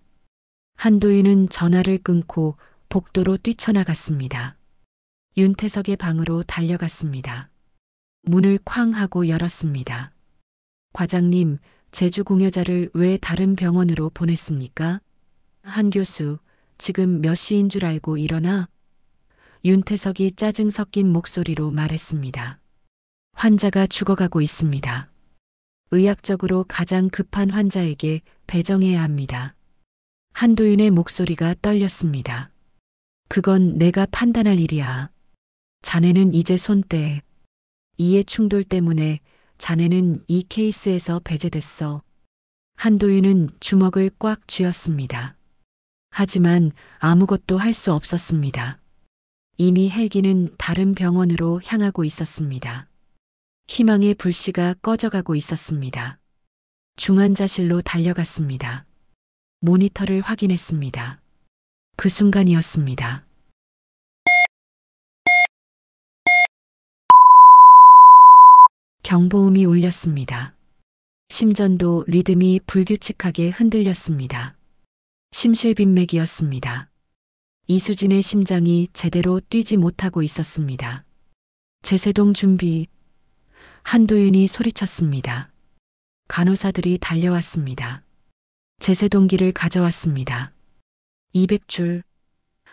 한도윤은 전화를 끊고 복도로 뛰쳐나갔습니다. 윤태석의 방으로 달려갔습니다. 문을 쾅 하고 열었습니다. 과장님, 제주 공여자를 왜 다른 병원으로 보냈습니까? 한 교수, 지금 몇 시인 줄 알고 일어나? 윤태석이 짜증 섞인 목소리로 말했습니다. 환자가 죽어가고 있습니다. 의학적으로 가장 급한 환자에게 배정해야 합니다. 한도윤의 목소리가 떨렸습니다. 그건 내가 판단할 일이야. 자네는 이제 손 떼. 이해 충돌 때문에 자네는 이 케이스에서 배제됐어. 한도윤은 주먹을 꽉 쥐었습니다. 하지만 아무것도 할 수 없었습니다. 이미 헬기는 다른 병원으로 향하고 있었습니다. 희망의 불씨가 꺼져가고 있었습니다. 중환자실로 달려갔습니다. 모니터를 확인했습니다. 그 순간이었습니다. 경보음이 울렸습니다. 심전도 리듬이 불규칙하게 흔들렸습니다. 심실빈맥이었습니다. 이수진의 심장이 제대로 뛰지 못하고 있었습니다. 제세동 준비. 한도윤이 소리쳤습니다. 간호사들이 달려왔습니다. 제세동기를 가져왔습니다. 200줄.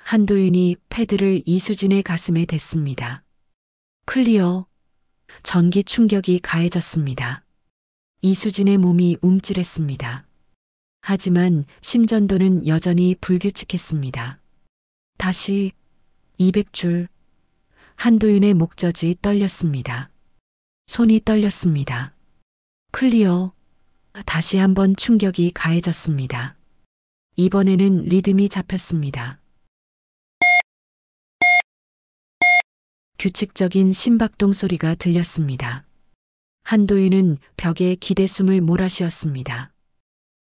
한도윤이 패드를 이수진의 가슴에 댔습니다. 클리어. 전기 충격이 가해졌습니다. 이수진의 몸이 움찔했습니다. 하지만 심전도는 여전히 불규칙했습니다. 다시 200줄. 한도윤의 목젖이 떨렸습니다. 손이 떨렸습니다. 클리어. 다시 한번 충격이 가해졌습니다. 이번에는 리듬이 잡혔습니다. 규칙적인 심박동 소리가 들렸습니다. 한도윤은 벽에 기대숨을 몰아쉬었습니다.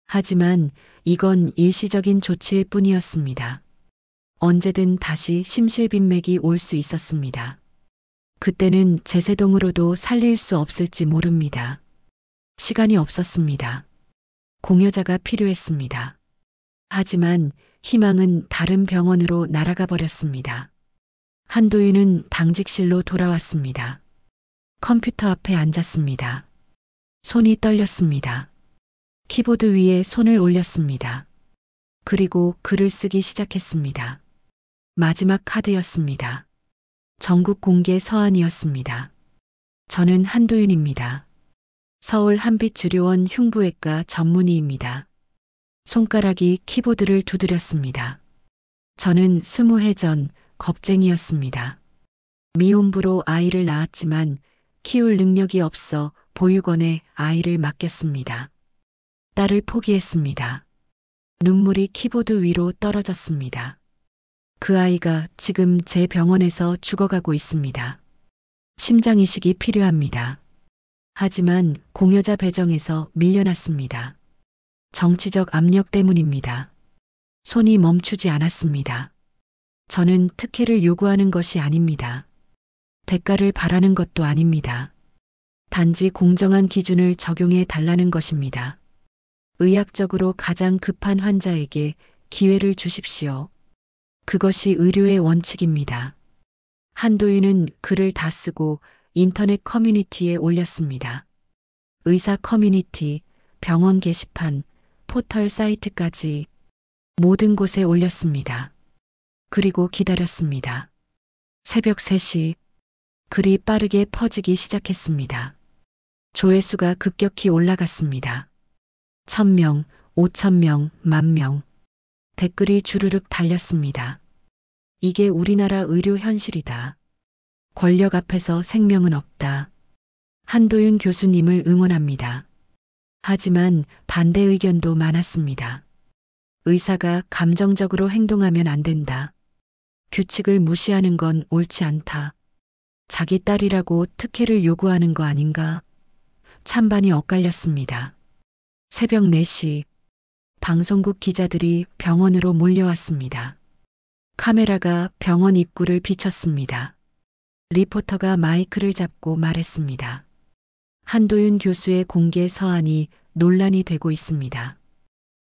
하지만 이건 일시적인 조치일 뿐이었습니다. 언제든 다시 심실빈맥이 올 수 있었습니다. 그때는 제세동으로도 살릴 수 없을지 모릅니다. 시간이 없었습니다. 공여자가 필요했습니다. 하지만 희망은 다른 병원으로 날아가 버렸습니다. 한도윤은 당직실로 돌아왔습니다. 컴퓨터 앞에 앉았습니다. 손이 떨렸습니다. 키보드 위에 손을 올렸습니다. 그리고 글을 쓰기 시작했습니다. 마지막 카드였습니다. 전국 공개 서한이었습니다. 저는 한도윤입니다. 서울 한빛의료원 흉부외과 전문의입니다. 손가락이 키보드를 두드렸습니다. 저는 20해 전 겁쟁이였습니다. 미혼부로 아이를 낳았지만 키울 능력이 없어 보육원에 아이를 맡겼습니다. 딸을 포기했습니다. 눈물이 키보드 위로 떨어졌습니다. 그 아이가 지금 제 병원에서 죽어가고 있습니다. 심장 이식이 필요합니다. 하지만 공여자 배정에서 밀려났습니다. 정치적 압력 때문입니다. 손이 멈추지 않았습니다. 저는 특혜를 요구하는 것이 아닙니다. 대가를 바라는 것도 아닙니다. 단지 공정한 기준을 적용해 달라는 것입니다. 의학적으로 가장 급한 환자에게 기회를 주십시오. 그것이 의료의 원칙입니다. 한도윤은 글을 다 쓰고 인터넷 커뮤니티에 올렸습니다. 의사 커뮤니티, 병원 게시판, 포털 사이트까지 모든 곳에 올렸습니다. 그리고 기다렸습니다. 새벽 3시, 글이 빠르게 퍼지기 시작했습니다. 조회수가 급격히 올라갔습니다. 1000명, 5000명, 10,000명. 댓글이 주르륵 달렸습니다. 이게 우리나라 의료 현실이다. 권력 앞에서 생명은 없다. 한도윤 교수님을 응원합니다. 하지만 반대 의견도 많았습니다. 의사가 감정적으로 행동하면 안 된다. 규칙을 무시하는 건 옳지 않다. 자기 딸이라고 특혜를 요구하는 거 아닌가? 찬반이 엇갈렸습니다. 새벽 4시, 방송국 기자들이 병원으로 몰려왔습니다. 카메라가 병원 입구를 비쳤습니다. 리포터가 마이크를 잡고 말했습니다. 한도윤 교수의 공개 서한이 논란이 되고 있습니다.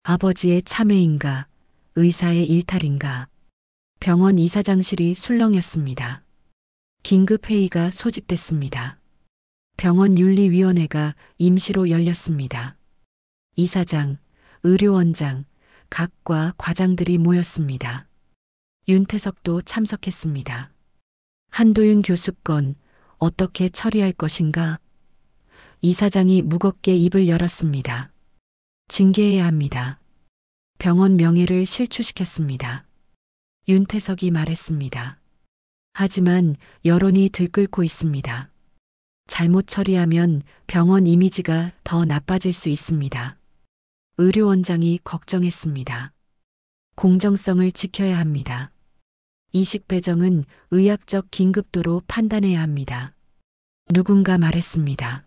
아버지의 참회인가, 의사의 일탈인가. 병원 이사장실이 술렁였습니다. 긴급 회의가 소집됐습니다. 병원 윤리위원회가 임시로 열렸습니다. 이사장, 의료원장, 각과 과장들이 모였습니다. 윤태석도 참석했습니다. 한도윤 교수 건 어떻게 처리할 것인가? 이사장이 무겁게 입을 열었습니다. 징계해야 합니다. 병원 명예를 실추시켰습니다. 윤태석이 말했습니다. 하지만 여론이 들끓고 있습니다. 잘못 처리하면 병원 이미지가 더 나빠질 수 있습니다. 의료원장이 걱정했습니다. 공정성을 지켜야 합니다. 이식 배정은 의학적 긴급도로 판단해야 합니다. 누군가 말했습니다.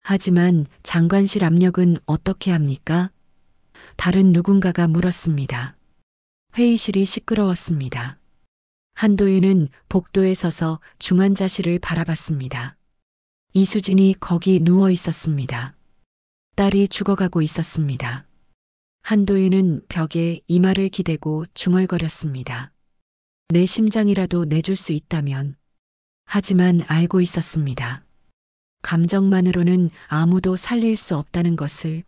하지만 장관실 압력은 어떻게 합니까? 다른 누군가가 물었습니다. 회의실이 시끄러웠습니다. 한도윤은 복도에 서서 중환자실을 바라봤습니다. 이수진이 거기 누워 있었습니다. 딸이 죽어가고 있었습니다. 한도윤은 벽에 이마를 기대고 중얼거렸습니다. 내 심장이라도 내줄 수 있다면. 하지만 알고 있었습니다. 감정만으로는 아무도 살릴 수 없다는 것을,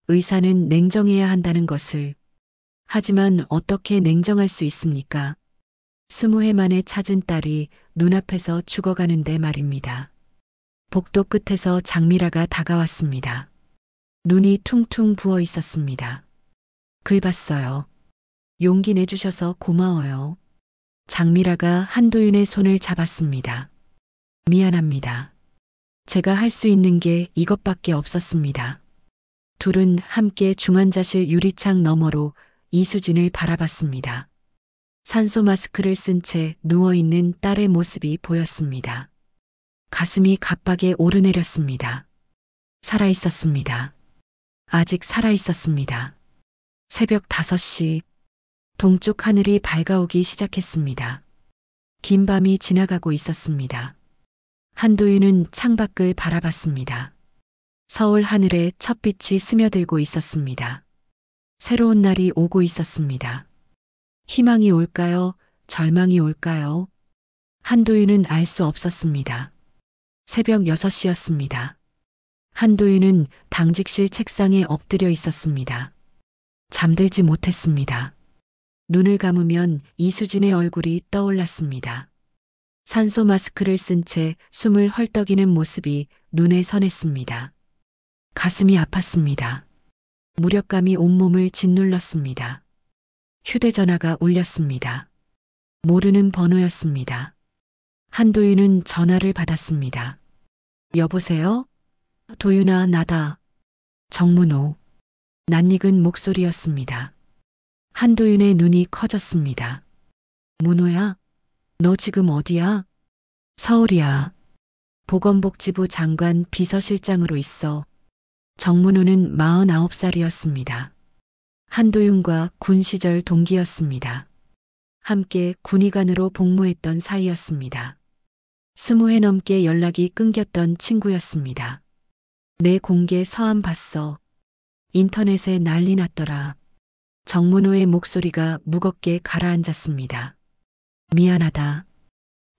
의사는 냉정해야 한다는 것을. 하지만 어떻게 냉정할 수 있습니까? 20해 만에 찾은 딸이 눈앞에서 죽어가는데 말입니다. 복도 끝에서 장미라가 다가왔습니다. 눈이 퉁퉁 부어 있었습니다. 글 봤어요. 용기 내주셔서 고마워요. 장미라가 한도윤의 손을 잡았습니다. 미안합니다. 제가 할 수 있는 게 이것밖에 없었습니다. 둘은 함께 중환자실 유리창 너머로 이수진을 바라봤습니다. 산소 마스크를 쓴 채 누워있는 딸의 모습이 보였습니다. 가슴이 갑박에 오르내렸습니다. 살아있었습니다. 아직 살아있었습니다. 새벽 5시, 동쪽 하늘이 밝아오기 시작했습니다. 긴 밤이 지나가고 있었습니다. 한도윤은 창밖을 바라봤습니다. 서울 하늘에 첫빛이 스며들고 있었습니다. 새로운 날이 오고 있었습니다. 희망이 올까요? 절망이 올까요? 한도윤은 알 수 없었습니다. 새벽 6시였습니다. 한도윤은 당직실 책상에 엎드려 있었습니다. 잠들지 못했습니다. 눈을 감으면 이수진의 얼굴이 떠올랐습니다. 산소 마스크를 쓴 채 숨을 헐떡이는 모습이 눈에 선했습니다. 가슴이 아팠습니다. 무력감이 온몸을 짓눌렀습니다. 휴대전화가 울렸습니다. 모르는 번호였습니다. 한도윤은 전화를 받았습니다. 여보세요? 도윤아, 나다. 정문호. 낯익은 목소리였습니다. 한도윤의 눈이 커졌습니다. 문호야? 너 지금 어디야? 서울이야. 보건복지부 장관 비서실장으로 있어. 정문호는 49살이었습니다. 한도윤과 군 시절 동기였습니다. 함께 군의관으로 복무했던 사이였습니다. 20회 넘게 연락이 끊겼던 친구였습니다. 내 공개 서한 봤어. 인터넷에 난리 났더라. 정문호의 목소리가 무겁게 가라앉았습니다. 미안하다.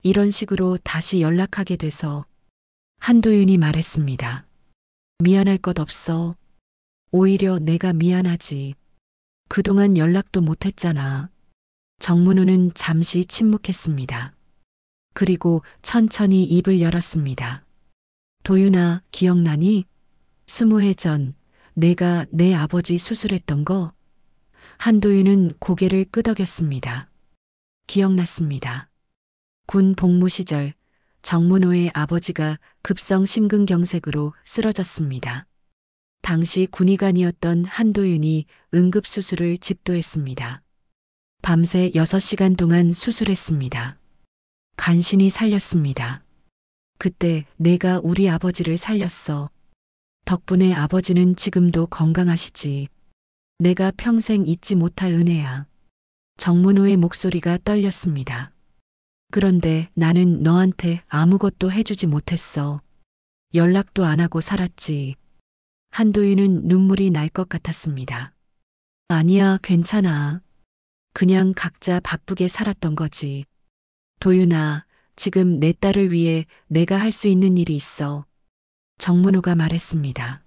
이런 식으로 다시 연락하게 돼서. 한도윤이 말했습니다. 미안할 것 없어. 오히려 내가 미안하지. 그동안 연락도 못했잖아. 정문호는 잠시 침묵했습니다. 그리고 천천히 입을 열었습니다. 도윤아, 기억나니? 20해 전 내가 내 아버지 수술했던 거? 한도윤은 고개를 끄덕였습니다. 기억났습니다. 군 복무 시절 정문호의 아버지가 급성 심근경색으로 쓰러졌습니다. 당시 군의관이었던 한도윤이 응급수술을 집도했습니다. 밤새 6시간 동안 수술했습니다. 간신히 살렸습니다. 그때 내가 우리 아버지를 살렸어. 덕분에 아버지는 지금도 건강하시지. 내가 평생 잊지 못할 은혜야. 정문호의 목소리가 떨렸습니다. 그런데 나는 너한테 아무것도 해주지 못했어. 연락도 안 하고 살았지. 한도윤은 눈물이 날 것 같았습니다. 아니야, 괜찮아. 그냥 각자 바쁘게 살았던 거지. 도윤아, 지금 내 딸을 위해 내가 할 수 있는 일이 있어. 정문호가 말했습니다.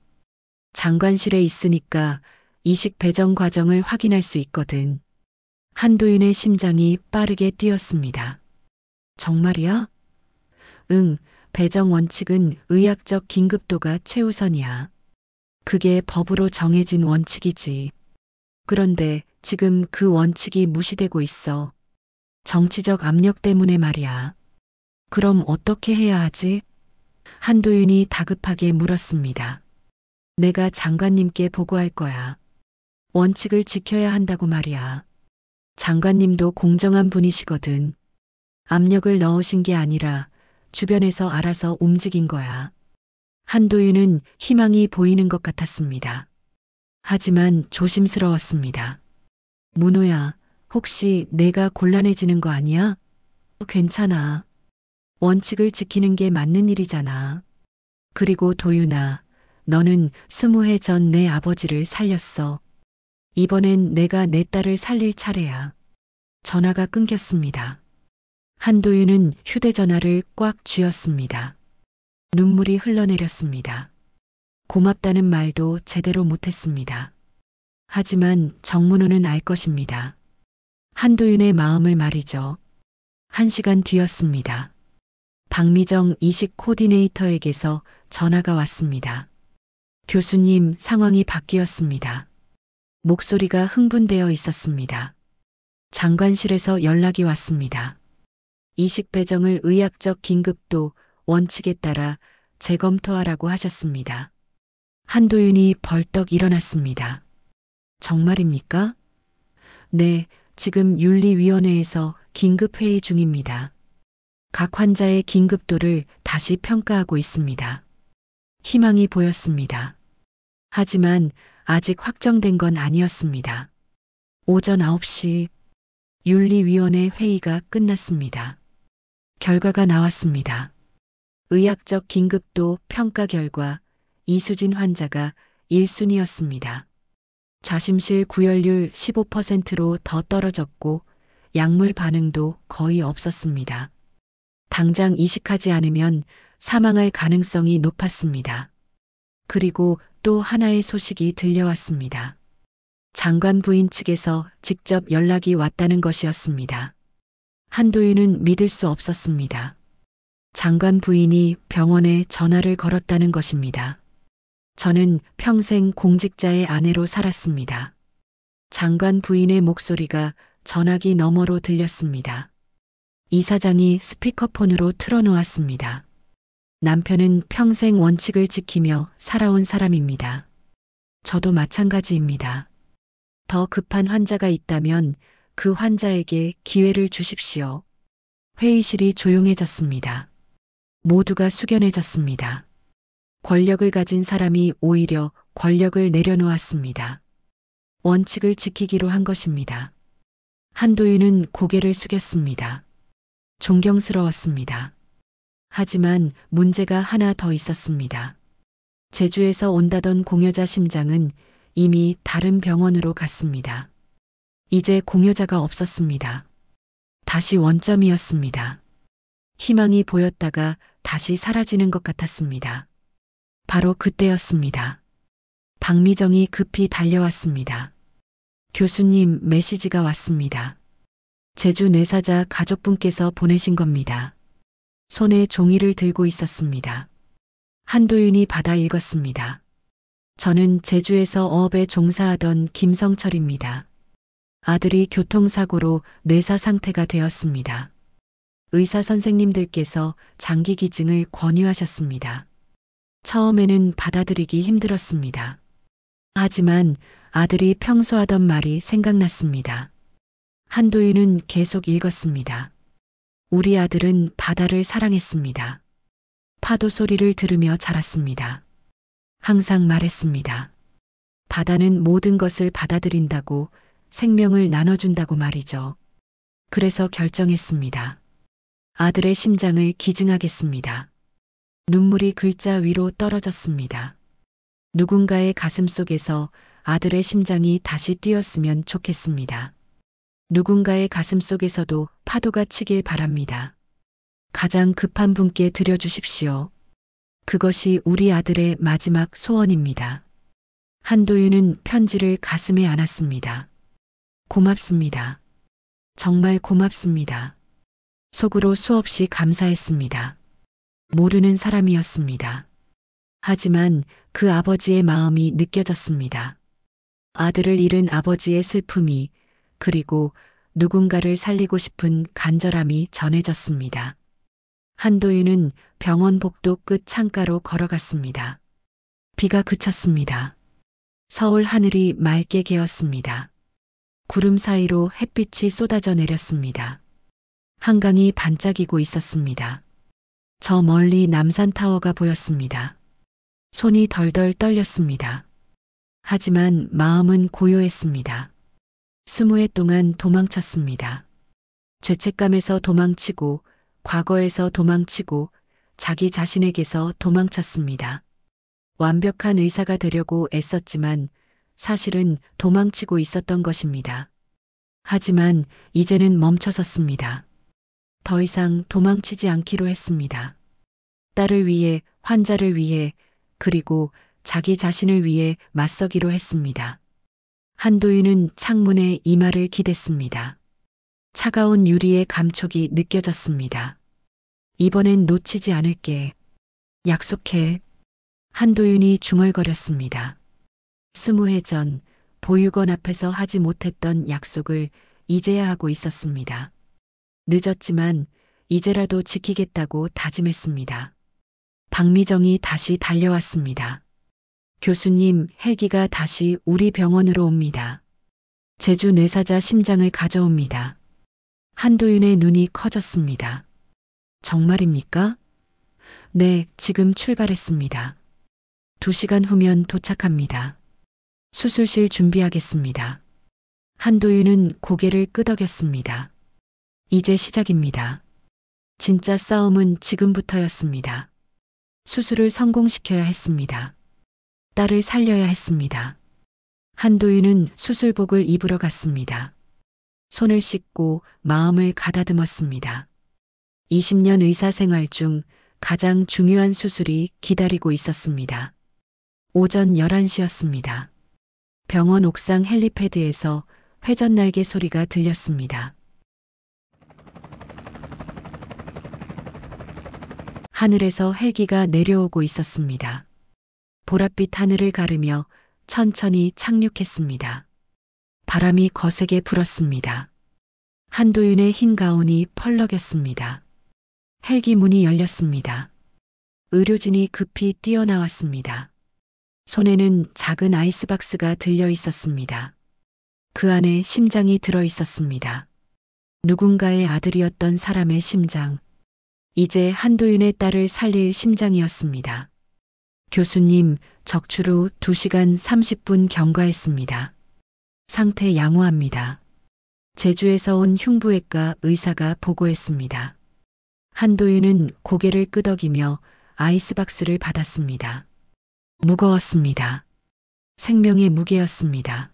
장관실에 있으니까 이식 배정 과정을 확인할 수 있거든. 한도윤의 심장이 빠르게 뛰었습니다. 정말이야? 응, 배정 원칙은 의학적 긴급도가 최우선이야. 그게 법으로 정해진 원칙이지. 그런데 지금 그 원칙이 무시되고 있어. 정치적 압력 때문에 말이야. 그럼 어떻게 해야 하지? 한도윤이 다급하게 물었습니다. 내가 장관님께 보고할 거야. 원칙을 지켜야 한다고 말이야. 장관님도 공정한 분이시거든. 압력을 넣으신 게 아니라 주변에서 알아서 움직인 거야. 한도윤은 희망이 보이는 것 같았습니다. 하지만 조심스러웠습니다. 문호야, 혹시 내가 곤란해지는 거 아니야? 괜찮아. 원칙을 지키는 게 맞는 일이잖아. 그리고 도윤아, 너는 20해 전 내 아버지를 살렸어. 이번엔 내가 내 딸을 살릴 차례야. 전화가 끊겼습니다. 한도윤은 휴대전화를 꽉 쥐었습니다. 눈물이 흘러내렸습니다. 고맙다는 말도 제대로 못했습니다. 하지만 정문호는 알 것입니다. 한도윤의 마음을 말이죠. 1시간 뒤였습니다. 박미정 이식 코디네이터에게서 전화가 왔습니다. 교수님, 상황이 바뀌었습니다. 목소리가 흥분되어 있었습니다. 장관실에서 연락이 왔습니다. 이식 배정을 의학적 긴급도 원칙에 따라 재검토하라고 하셨습니다. 한도윤이 벌떡 일어났습니다. 정말입니까? 네, 지금 윤리위원회에서 긴급회의 중입니다. 각 환자의 긴급도를 다시 평가하고 있습니다. 희망이 보였습니다. 하지만 아직 확정된 건 아니었습니다. 오전 9시 윤리위원회 회의가 끝났습니다. 결과가 나왔습니다. 의학적 긴급도 평가 결과 이수진 환자가 1순위였습니다. 좌심실 구열률 15%로 더 떨어졌고 약물 반응도 거의 없었습니다. 당장 이식하지 않으면 사망할 가능성이 높았습니다. 그리고 또 하나의 소식이 들려왔습니다. 장관 부인 측에서 직접 연락이 왔다는 것이었습니다. 한도윤은 믿을 수 없었습니다. 장관 부인이 병원에 전화를 걸었다는 것입니다. 저는 평생 공직자의 아내로 살았습니다. 장관 부인의 목소리가 전화기 너머로 들렸습니다. 이사장이 스피커폰으로 틀어놓았습니다. 남편은 평생 원칙을 지키며 살아온 사람입니다. 저도 마찬가지입니다. 더 급한 환자가 있다면 그 환자에게 기회를 주십시오. 회의실이 조용해졌습니다. 모두가 숙연해졌습니다. 권력을 가진 사람이 오히려 권력을 내려놓았습니다. 원칙을 지키기로 한 것입니다. 한도윤은 고개를 숙였습니다. 존경스러웠습니다. 하지만 문제가 하나 더 있었습니다. 제주에서 온다던 공여자 심장은 이미 다른 병원으로 갔습니다. 이제 공여자가 없었습니다. 다시 원점이었습니다. 희망이 보였다가 다시 사라지는 것 같았습니다. 바로 그때였습니다. 박미정이 급히 달려왔습니다. 교수님, 메시지가 왔습니다. 제주 뇌사자 가족분께서 보내신 겁니다. 손에 종이를 들고 있었습니다. 한도윤이 받아 읽었습니다. 저는 제주에서 어업에 종사하던 김성철입니다. 아들이 교통사고로 뇌사 상태가 되었습니다. 의사 선생님들께서 장기 기증을 권유하셨습니다. 처음에는 받아들이기 힘들었습니다. 하지만 아들이 평소 하던 말이 생각났습니다. 한도윤은 계속 읽었습니다. 우리 아들은 바다를 사랑했습니다. 파도 소리를 들으며 자랐습니다. 항상 말했습니다. 바다는 모든 것을 받아들인다고, 생명을 나눠준다고 말이죠. 그래서 결정했습니다. 아들의 심장을 기증하겠습니다. 눈물이 글자 위로 떨어졌습니다. 누군가의 가슴 속에서 아들의 심장이 다시 뛰었으면 좋겠습니다. 누군가의 가슴 속에서도 파도가 치길 바랍니다. 가장 급한 분께 드려주십시오. 그것이 우리 아들의 마지막 소원입니다. 한도윤은 편지를 가슴에 안았습니다. 고맙습니다. 정말 고맙습니다. 속으로 수없이 감사했습니다. 모르는 사람이었습니다. 하지만 그 아버지의 마음이 느껴졌습니다. 아들을 잃은 아버지의 슬픔이, 그리고 누군가를 살리고 싶은 간절함이 전해졌습니다. 한도윤은 병원 복도 끝 창가로 걸어갔습니다. 비가 그쳤습니다. 서울 하늘이 맑게 개었습니다. 구름 사이로 햇빛이 쏟아져 내렸습니다. 한강이 반짝이고 있었습니다. 저 멀리 남산타워가 보였습니다. 손이 덜덜 떨렸습니다. 하지만 마음은 고요했습니다. 20해 동안 도망쳤습니다. 죄책감에서 도망치고, 과거에서 도망치고, 자기 자신에게서 도망쳤습니다. 완벽한 의사가 되려고 애썼지만 사실은 도망치고 있었던 것입니다. 하지만 이제는 멈춰섰습니다. 더 이상 도망치지 않기로 했습니다. 딸을 위해, 환자를 위해, 그리고 자기 자신을 위해 맞서기로 했습니다. 한도윤은 창문에 이마를 기댔습니다. 차가운 유리의 감촉이 느껴졌습니다. 이번엔 놓치지 않을게. 약속해. 한도윤이 중얼거렸습니다. 20해 전 보육원 앞에서 하지 못했던 약속을 이제야 하고 있었습니다. 늦었지만 이제라도 지키겠다고 다짐했습니다. 박미정이 다시 달려왔습니다. 교수님, 헬기가 다시 우리 병원으로 옵니다. 제주 뇌사자 심장을 가져옵니다. 한도윤의 눈이 커졌습니다. 정말입니까? 네, 지금 출발했습니다. 2시간 후면 도착합니다. 수술실 준비하겠습니다. 한도윤은 고개를 끄덕였습니다. 이제 시작입니다. 진짜 싸움은 지금부터였습니다. 수술을 성공시켜야 했습니다. 딸을 살려야 했습니다. 한도윤은 수술복을 입으러 갔습니다. 손을 씻고 마음을 가다듬었습니다. 20년 의사 생활 중 가장 중요한 수술이 기다리고 있었습니다. 오전 11시였습니다. 병원 옥상 헬리패드에서 회전날개 소리가 들렸습니다. 하늘에서 헬기가 내려오고 있었습니다. 보랏빛 하늘을 가르며 천천히 착륙했습니다. 바람이 거세게 불었습니다. 한도윤의 흰 가운이 펄럭였습니다. 헬기 문이 열렸습니다. 의료진이 급히 뛰어나왔습니다. 손에는 작은 아이스박스가 들려 있었습니다. 그 안에 심장이 들어 있었습니다. 누군가의 아들이었던 사람의 심장. 이제 한도윤의 딸을 살릴 심장이었습니다. 교수님, 적출 후 2시간 30분 경과했습니다. 상태 양호합니다. 제주에서 온 흉부외과 의사가 보고했습니다. 한도윤은 고개를 끄덕이며 아이스박스를 받았습니다. 무거웠습니다. 생명의 무게였습니다.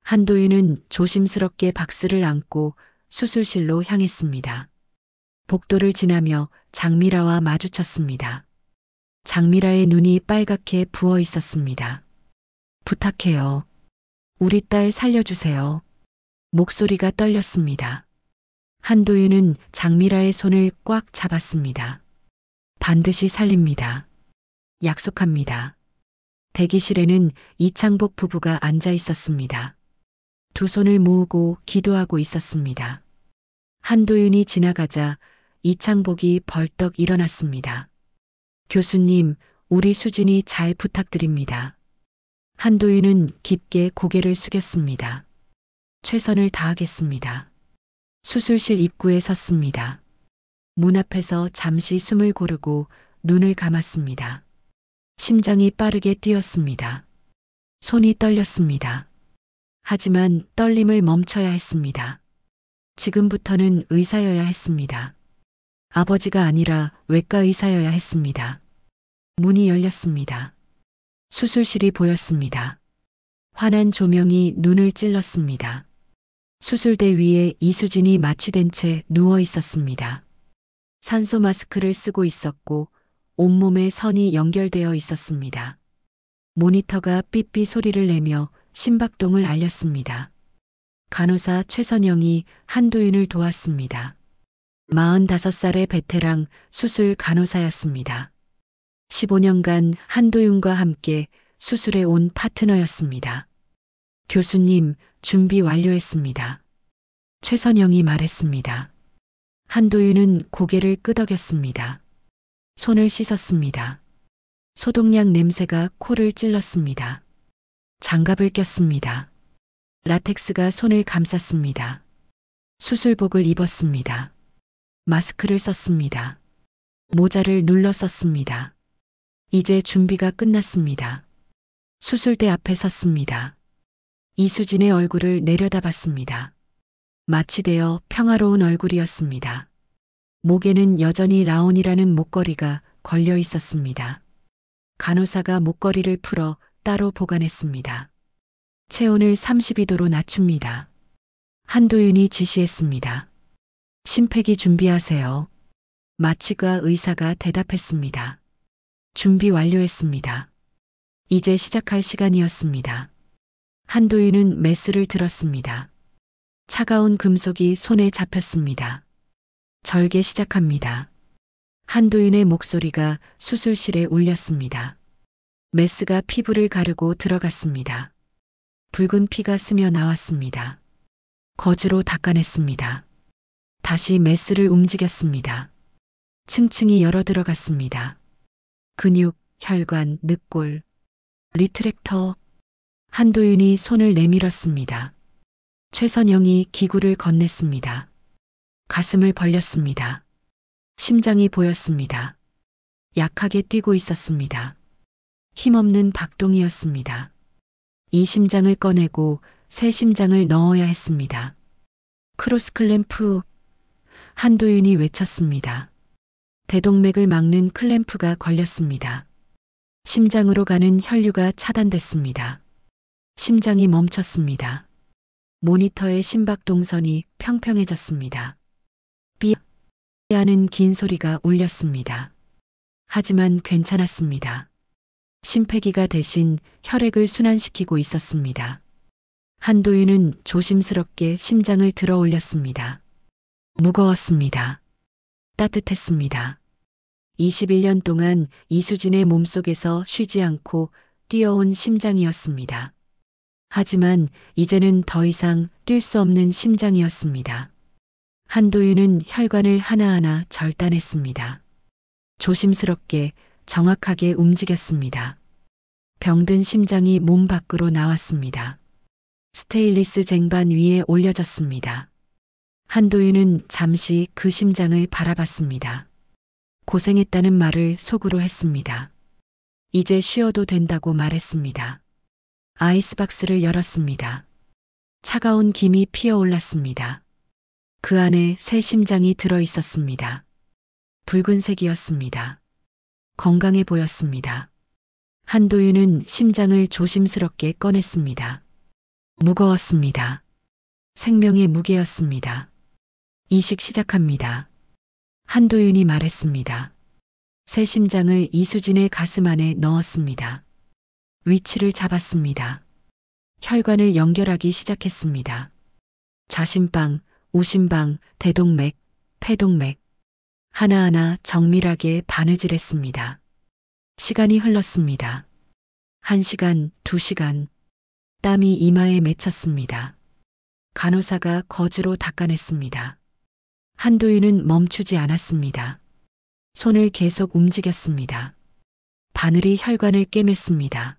한도윤은 조심스럽게 박스를 안고 수술실로 향했습니다. 복도를 지나며 장미라와 마주쳤습니다. 장미라의 눈이 빨갛게 부어 있었습니다. 부탁해요. 우리 딸 살려주세요. 목소리가 떨렸습니다. 한도윤은 장미라의 손을 꽉 잡았습니다. 반드시 살립니다. 약속합니다. 대기실에는 이창복 부부가 앉아 있었습니다. 두 손을 모으고 기도하고 있었습니다. 한도윤이 지나가자 이창복이 벌떡 일어났습니다. 교수님, 우리 수진이 잘 부탁드립니다. 한도윤은 깊게 고개를 숙였습니다. 최선을 다하겠습니다. 수술실 입구에 섰습니다. 문 앞에서 잠시 숨을 고르고 눈을 감았습니다. 심장이 빠르게 뛰었습니다. 손이 떨렸습니다. 하지만 떨림을 멈춰야 했습니다. 지금부터는 의사여야 했습니다. 아버지가 아니라 외과 의사여야 했습니다. 문이 열렸습니다. 수술실이 보였습니다. 환한 조명이 눈을 찔렀습니다. 수술대 위에 이수진이 마취된 채 누워 있었습니다. 산소 마스크를 쓰고 있었고 온몸에 선이 연결되어 있었습니다. 모니터가 삐삐 소리를 내며 심박동을 알렸습니다. 간호사 최선영이 한도윤을 도왔습니다. 45살의 베테랑 수술 간호사였습니다. 15년간 한도윤과 함께 수술해 온 파트너였습니다. 교수님, 준비 완료했습니다. 최선영이 말했습니다. 한도윤은 고개를 끄덕였습니다. 손을 씻었습니다. 소독약 냄새가 코를 찔렀습니다. 장갑을 꼈습니다. 라텍스가 손을 감쌌습니다. 수술복을 입었습니다. 마스크를 썼습니다. 모자를 눌러 썼습니다. 이제 준비가 끝났습니다. 수술대 앞에 섰습니다. 이수진의 얼굴을 내려다봤습니다. 마취되어 평화로운 얼굴이었습니다. 목에는 여전히 라온이라는 목걸이가 걸려 있었습니다. 간호사가 목걸이를 풀어 따로 보관했습니다. 체온을 32도로 낮춥니다. 한도윤이 지시했습니다. 심폐기 준비하세요. 마취과 의사가 대답했습니다. 준비 완료했습니다. 이제 시작할 시간이었습니다. 한도윤은 메스를 들었습니다. 차가운 금속이 손에 잡혔습니다. 절개 시작합니다. 한도윤의 목소리가 수술실에 울렸습니다. 메스가 피부를 가르고 들어갔습니다. 붉은 피가 스며 나왔습니다. 거즈로 닦아냈습니다. 다시 메스를 움직였습니다. 층층이 열어 들어갔습니다. 근육, 혈관, 늑골, 리트랙터. 한도윤이 손을 내밀었습니다. 최선영이 기구를 건넸습니다. 가슴을 벌렸습니다. 심장이 보였습니다. 약하게 뛰고 있었습니다. 힘없는 박동이었습니다. 이 심장을 꺼내고 새 심장을 넣어야 했습니다. 크로스 클램프. 한도윤이 외쳤습니다. 대동맥을 막는 클램프가 걸렸습니다. 심장으로 가는 혈류가 차단됐습니다. 심장이 멈췄습니다. 모니터의 심박동선이 평평해졌습니다. 삐 하는 긴 소리가 울렸습니다. 하지만 괜찮았습니다. 심폐기가 대신 혈액을 순환시키고 있었습니다. 한도윤은 조심스럽게 심장을 들어 올렸습니다. 무거웠습니다. 따뜻했습니다. 21년 동안 이수진의 몸속에서 쉬지 않고 뛰어온 심장이었습니다. 하지만 이제는 더 이상 뛸 수 없는 심장이었습니다. 한도윤은 혈관을 하나하나 절단했습니다. 조심스럽게 정확하게 움직였습니다. 병든 심장이 몸 밖으로 나왔습니다. 스테인리스 쟁반 위에 올려졌습니다. 한도윤은 잠시 그 심장을 바라봤습니다. 고생했다는 말을 속으로 했습니다. 이제 쉬어도 된다고 말했습니다. 아이스박스를 열었습니다. 차가운 김이 피어올랐습니다. 그 안에 새 심장이 들어 있었습니다. 붉은색이었습니다. 건강해 보였습니다. 한도윤은 심장을 조심스럽게 꺼냈습니다. 무거웠습니다. 생명의 무게였습니다. 이식 시작합니다. 한도윤이 말했습니다. 새 심장을 이수진의 가슴 안에 넣었습니다. 위치를 잡았습니다. 혈관을 연결하기 시작했습니다. 좌심방, 우심방, 대동맥, 폐동맥. 하나하나 정밀하게 바느질했습니다. 시간이 흘렀습니다. 1시간, 2시간. 땀이 이마에 맺혔습니다. 간호사가 거즈로 닦아냈습니다. 한도윤은 멈추지 않았습니다. 손을 계속 움직였습니다. 바늘이 혈관을 꿰맸습니다.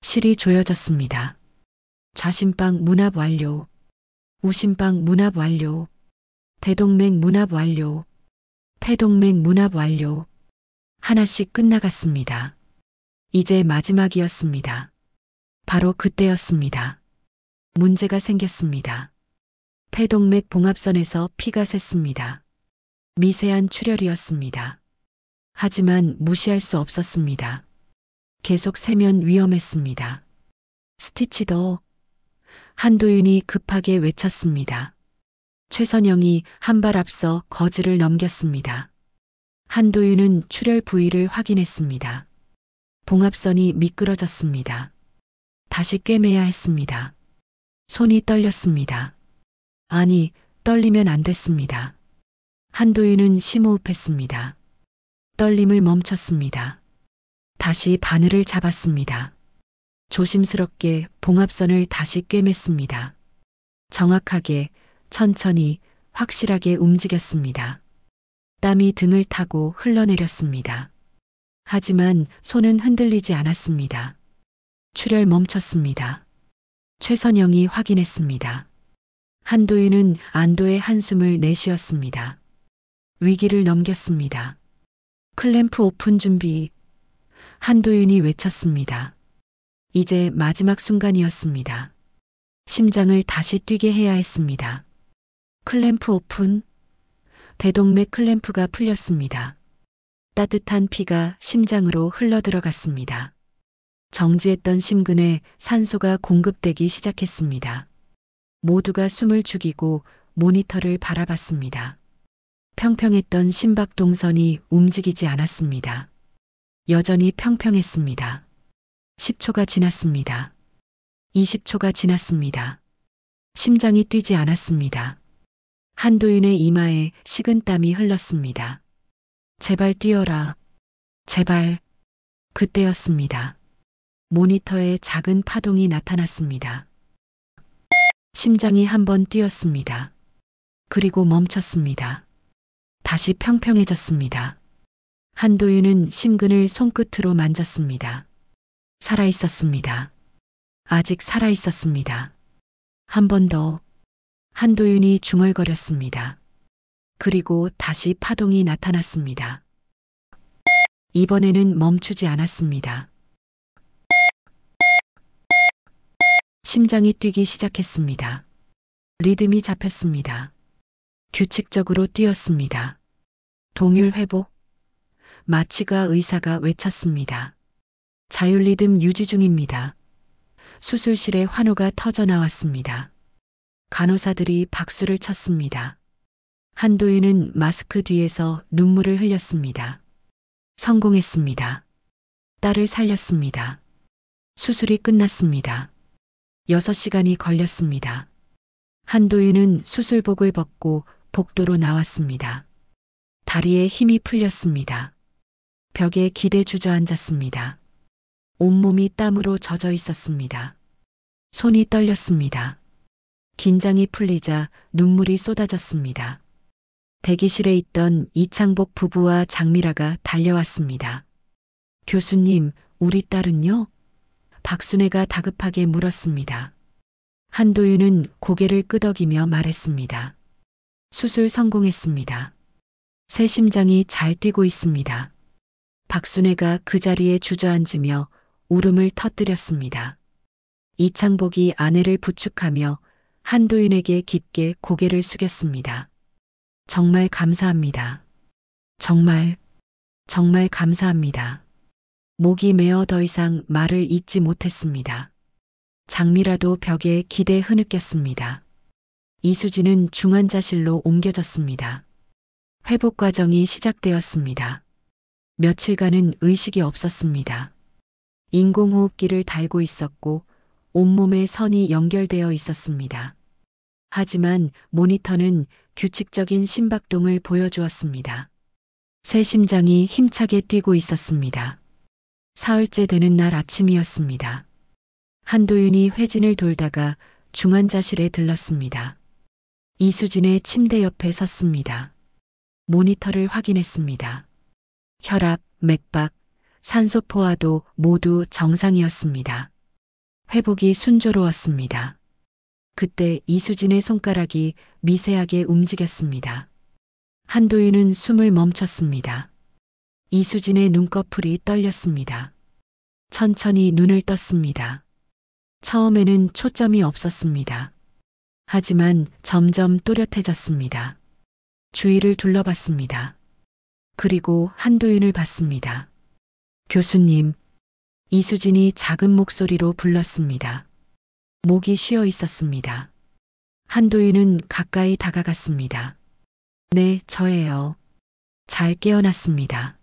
실이 조여졌습니다. 좌심방 문합 완료. 우심방 문합 완료. 대동맥 문합 완료. 폐동맥 문합 완료. 하나씩 끝나갔습니다. 이제 마지막이었습니다. 바로 그때였습니다. 문제가 생겼습니다. 폐동맥 봉합선에서 피가 샜습니다. 미세한 출혈이었습니다. 하지만 무시할 수 없었습니다. 계속 새면 위험했습니다. 스티치 더. 한도윤이 급하게 외쳤습니다. 최선영이 한 발 앞서 거즈를 넘겼습니다. 한도윤은 출혈 부위를 확인했습니다. 봉합선이 미끄러졌습니다. 다시 꿰매야 했습니다. 손이 떨렸습니다. 아니, 떨리면 안 됐습니다. 한도윤은 심호흡했습니다. 떨림을 멈췄습니다. 다시 바늘을 잡았습니다. 조심스럽게 봉합선을 다시 꿰맸습니다. 정확하게, 천천히, 확실하게 움직였습니다. 땀이 등을 타고 흘러내렸습니다. 하지만 손은 흔들리지 않았습니다. 출혈 멈췄습니다. 최선영이 확인했습니다. 한도윤은 안도의 한숨을 내쉬었습니다. 위기를 넘겼습니다. 클램프 오픈 준비. 한도윤이 외쳤습니다. 이제 마지막 순간이었습니다. 심장을 다시 뛰게 해야 했습니다. 클램프 오픈. 대동맥 클램프가 풀렸습니다. 따뜻한 피가 심장으로 흘러들어갔습니다. 정지했던 심근에 산소가 공급되기 시작했습니다. 모두가 숨을 죽이고 모니터를 바라봤습니다. 평평했던 심박동선이 움직이지 않았습니다. 여전히 평평했습니다. 10초가 지났습니다. 20초가 지났습니다. 심장이 뛰지 않았습니다. 한도윤의 이마에 식은땀이 흘렀습니다. 제발 뛰어라. 제발. 그때였습니다. 모니터에 작은 파동이 나타났습니다. 심장이 한 번 뛰었습니다. 그리고 멈췄습니다. 다시 평평해졌습니다. 한도윤은 심근을 손끝으로 만졌습니다. 살아있었습니다. 아직 살아있었습니다. 한 번 더. 한도윤이 중얼거렸습니다. 그리고 다시 파동이 나타났습니다. 이번에는 멈추지 않았습니다. 심장이 뛰기 시작했습니다. 리듬이 잡혔습니다. 규칙적으로 뛰었습니다. 동율 회복. 마취가 의사가 외쳤습니다. 자율 리듬 유지 중입니다. 수술실에 환호가 터져 나왔습니다. 간호사들이 박수를 쳤습니다. 한도윤은 마스크 뒤에서 눈물을 흘렸습니다. 성공했습니다. 딸을 살렸습니다. 수술이 끝났습니다. 6시간이 걸렸습니다. 한도윤은 수술복을 벗고 복도로 나왔습니다. 다리에 힘이 풀렸습니다. 벽에 기대 주저앉았습니다. 온몸이 땀으로 젖어 있었습니다. 손이 떨렸습니다. 긴장이 풀리자 눈물이 쏟아졌습니다. 대기실에 있던 이창복 부부와 장미라가 달려왔습니다. 교수님, 우리 딸은요? 박순애가 다급하게 물었습니다. 한도윤은 고개를 끄덕이며 말했습니다. 수술 성공했습니다. 새 심장이 잘 뛰고 있습니다. 박순애가 그 자리에 주저앉으며 울음을 터뜨렸습니다. 이창복이 아내를 부축하며 한도윤에게 깊게 고개를 숙였습니다. 정말 감사합니다. 정말 감사합니다. 목이 메어 더 이상 말을 잇지 못했습니다. 장미라도 벽에 기대 흐느꼈습니다. 이수진은 중환자실로 옮겨졌습니다. 회복 과정이 시작되었습니다. 며칠간은 의식이 없었습니다. 인공호흡기를 달고 있었고 온몸에 선이 연결되어 있었습니다. 하지만 모니터는 규칙적인 심박동을 보여주었습니다. 새 심장이 힘차게 뛰고 있었습니다. 사흘째 되는 날 아침이었습니다. 한도윤이 회진을 돌다가 중환자실에 들렀습니다. 이수진의 침대 옆에 섰습니다. 모니터를 확인했습니다. 혈압, 맥박, 산소 포화도 모두 정상이었습니다. 회복이 순조로웠습니다. 그때 이수진의 손가락이 미세하게 움직였습니다. 한도윤은 숨을 멈췄습니다. 이수진의 눈꺼풀이 떨렸습니다. 천천히 눈을 떴습니다. 처음에는 초점이 없었습니다. 하지만 점점 또렷해졌습니다. 주위를 둘러봤습니다. 그리고 한도윤을 봤습니다. 교수님, 이수진이 작은 목소리로 불렀습니다. 목이 쉬어 있었습니다. 한도윤은 가까이 다가갔습니다. 네, 저예요. 잘 깨어났습니다.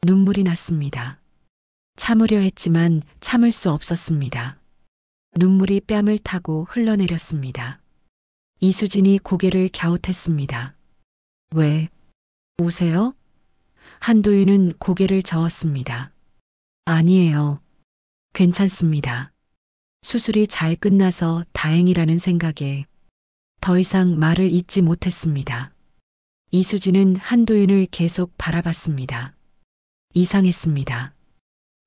눈물이 났습니다. 참으려 했지만 참을 수 없었습니다. 눈물이 뺨을 타고 흘러내렸습니다. 이수진이 고개를 갸웃했습니다. 왜 우세요? 한도윤은 고개를 저었습니다. 아니에요. 괜찮습니다. 수술이 잘 끝나서 다행이라는 생각에 더 이상 말을 잇지 못했습니다. 이수진은 한도윤을 계속 바라봤습니다. 이상했습니다.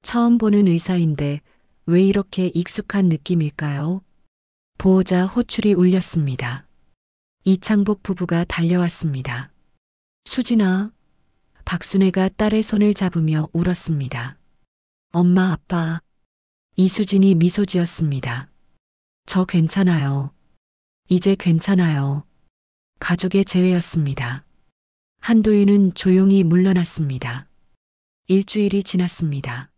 처음 보는 의사인데 왜 이렇게 익숙한 느낌일까요? 보호자 호출이 울렸습니다. 이창복 부부가 달려왔습니다. 수진아. 박순애가 딸의 손을 잡으며 울었습니다. 엄마, 아빠. 이수진이 미소 지었습니다. 저 괜찮아요. 이제 괜찮아요. 가족의 재회였습니다. 한도윤은 조용히 물러났습니다. 일주일이 지났습니다.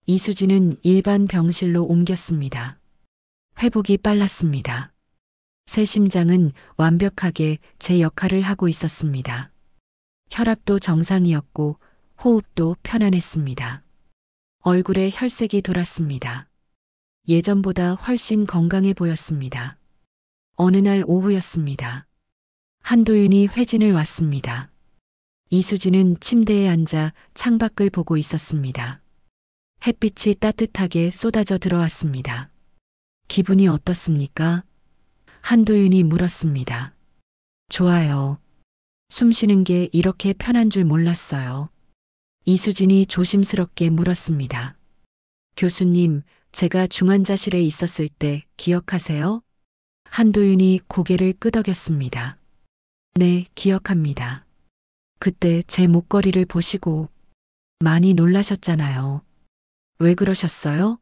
이수진은 일반 병실로 옮겼습니다. 회복이 빨랐습니다. 새 심장은 완벽하게 제 역할을 하고 있었습니다. 혈압도 정상이었고 호흡도 편안했습니다. 얼굴에 혈색이 돌았습니다. 예전보다 훨씬 건강해 보였습니다. 어느 날 오후였습니다. 한도윤이 회진을 왔습니다. 이수진은 침대에 앉아 창밖을 보고 있었습니다. 햇빛이 따뜻하게 쏟아져 들어왔습니다. 기분이 어떻습니까? 한도윤이 물었습니다. 좋아요. 숨 쉬는 게 이렇게 편한 줄 몰랐어요. 이수진이 조심스럽게 물었습니다. 교수님, 제가 중환자실에 있었을 때 기억하세요? 한도윤이 고개를 끄덕였습니다. 네, 기억합니다. 그때 제 목걸이를 보시고 많이 놀라셨잖아요. 왜 그러셨어요?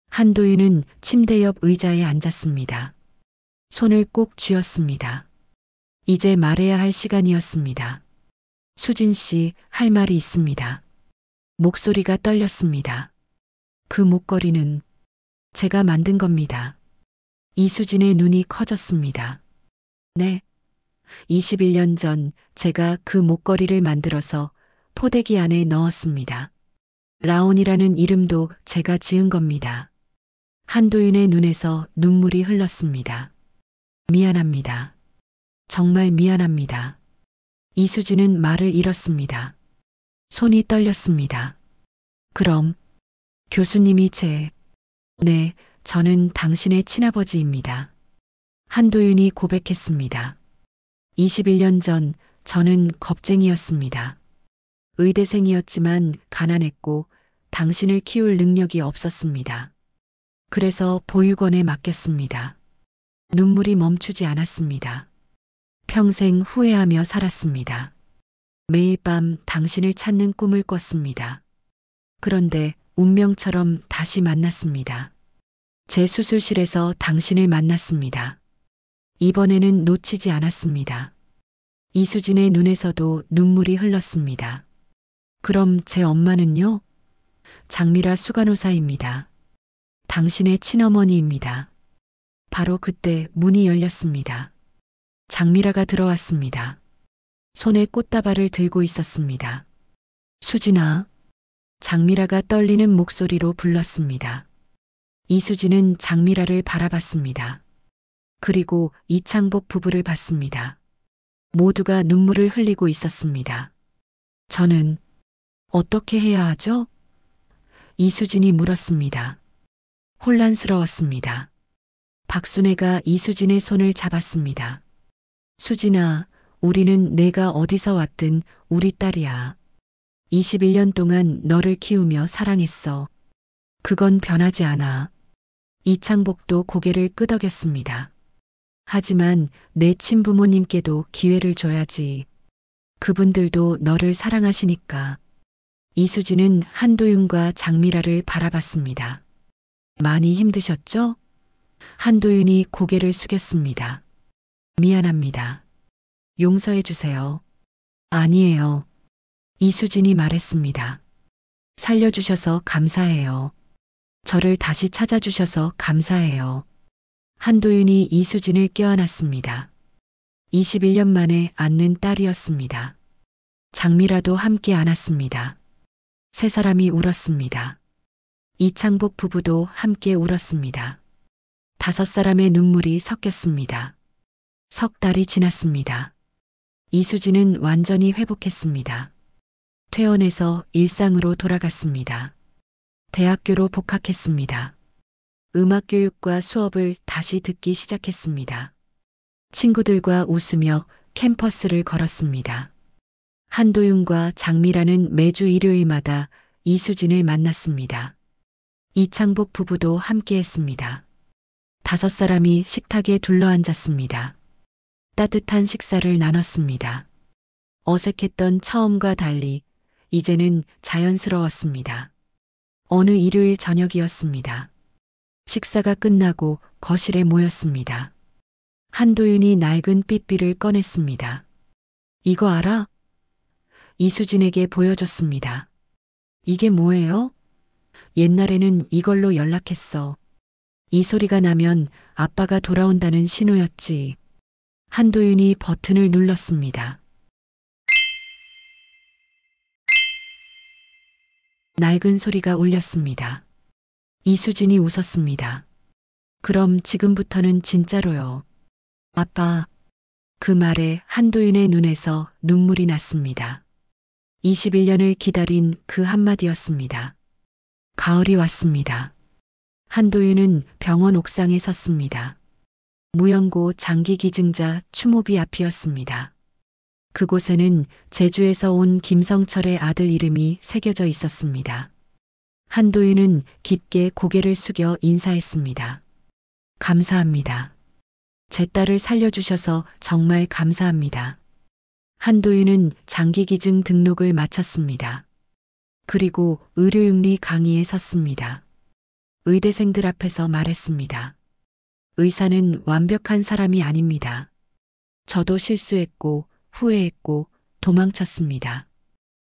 한도윤은 침대 옆 의자에 앉았습니다. 손을 꼭 쥐었습니다. 이제 말해야 할 시간이었습니다. 수진 씨, 할 말이 있습니다. 목소리가 떨렸습니다. 그 목걸이는 제가 만든 겁니다. 이수진의 눈이 커졌습니다. 네. 21년 전 제가 그 목걸이를 만들어서 포대기 안에 넣었습니다. 라온이라는 이름도 제가 지은 겁니다. 한도윤의 눈에서 눈물이 흘렀습니다. 미안합니다. 정말 미안합니다. 이수진은 말을 잃었습니다. 손이 떨렸습니다. 그럼 교수님이 네, 저는 당신의 친아버지입니다. 한도윤이 고백했습니다. 21년 전 저는 겁쟁이였습니다. 의대생이었지만 가난했고 당신을 키울 능력이 없었습니다. 그래서 보육원에 맡겼습니다. 눈물이 멈추지 않았습니다. 평생 후회하며 살았습니다. 매일 밤 당신을 찾는 꿈을 꿨습니다. 그런데 운명처럼 다시 만났습니다. 제 수술실에서 당신을 만났습니다. 이번에는 놓치지 않았습니다. 이수진의 눈에서도 눈물이 흘렀습니다. 그럼 제 엄마는요? 장미라 수간호사입니다. 당신의 친어머니입니다. 바로 그때 문이 열렸습니다. 장미라가 들어왔습니다. 손에 꽃다발을 들고 있었습니다. 수진아. 장미라가 떨리는 목소리로 불렀습니다. 이수진은 장미라를 바라봤습니다. 그리고 이창복 부부를 봤습니다. 모두가 눈물을 흘리고 있었습니다. 저는 어떻게 해야 하죠? 이수진이 물었습니다. 혼란스러웠습니다. 박순애가 이수진의 손을 잡았습니다. 수진아, 우리는 내가 어디서 왔든 우리 딸이야. 21년 동안 너를 키우며 사랑했어. 그건 변하지 않아. 이창복도 고개를 끄덕였습니다. 하지만 내 친부모님께도 기회를 줘야지. 그분들도 너를 사랑하시니까. 이수진은 한도윤과 장미라를 바라봤습니다. 많이 힘드셨죠? 한도윤이 고개를 숙였습니다. 미안합니다. 용서해 주세요. 아니에요. 이수진이 말했습니다. 살려주셔서 감사해요. 저를 다시 찾아주셔서 감사해요. 한도윤이 이수진을 껴안았습니다. 21년 만에 안는 딸이었습니다. 장미라도 함께 안았습니다. 세 사람이 울었습니다. 이창복 부부도 함께 울었습니다. 5사람의 눈물이 섞였습니다. 석 달이 지났습니다. 이수진은 완전히 회복했습니다. 퇴원해서 일상으로 돌아갔습니다. 대학교로 복학했습니다. 음악 교육과 수업을 다시 듣기 시작했습니다. 친구들과 웃으며 캠퍼스를 걸었습니다. 한도윤과 장미라는 매주 일요일마다 이수진을 만났습니다. 이창복 부부도 함께했습니다. 5사람이 식탁에 둘러앉았습니다. 따뜻한 식사를 나눴습니다. 어색했던 처음과 달리 이제는 자연스러웠습니다. 어느 일요일 저녁이었습니다. 식사가 끝나고 거실에 모였습니다. 한도윤이 낡은 삐삐를 꺼냈습니다. 이거 알아? 이수진에게 보여줬습니다. 이게 뭐예요? 옛날에는 이걸로 연락했어. 이 소리가 나면 아빠가 돌아온다는 신호였지. 한도윤이 버튼을 눌렀습니다. 낡은 소리가 울렸습니다. 이수진이 웃었습니다. 그럼 지금부터는 진짜로요. 아빠. 그 말에 한도윤의 눈에서 눈물이 났습니다. 21년을 기다린 그 한마디였습니다. 가을이 왔습니다. 한도윤은 병원 옥상에 섰습니다. 무연고 장기 기증자 추모비 앞이었습니다. 그곳에는 제주에서 온 김성철의 아들 이름이 새겨져 있었습니다. 한도윤은 깊게 고개를 숙여 인사했습니다. 감사합니다. 제 딸을 살려주셔서 정말 감사합니다. 한도윤은 장기기증 등록을 마쳤습니다. 그리고 의료윤리 강의에 섰습니다. 의대생들 앞에서 말했습니다. 의사는 완벽한 사람이 아닙니다. 저도 실수했고 후회했고 도망쳤습니다.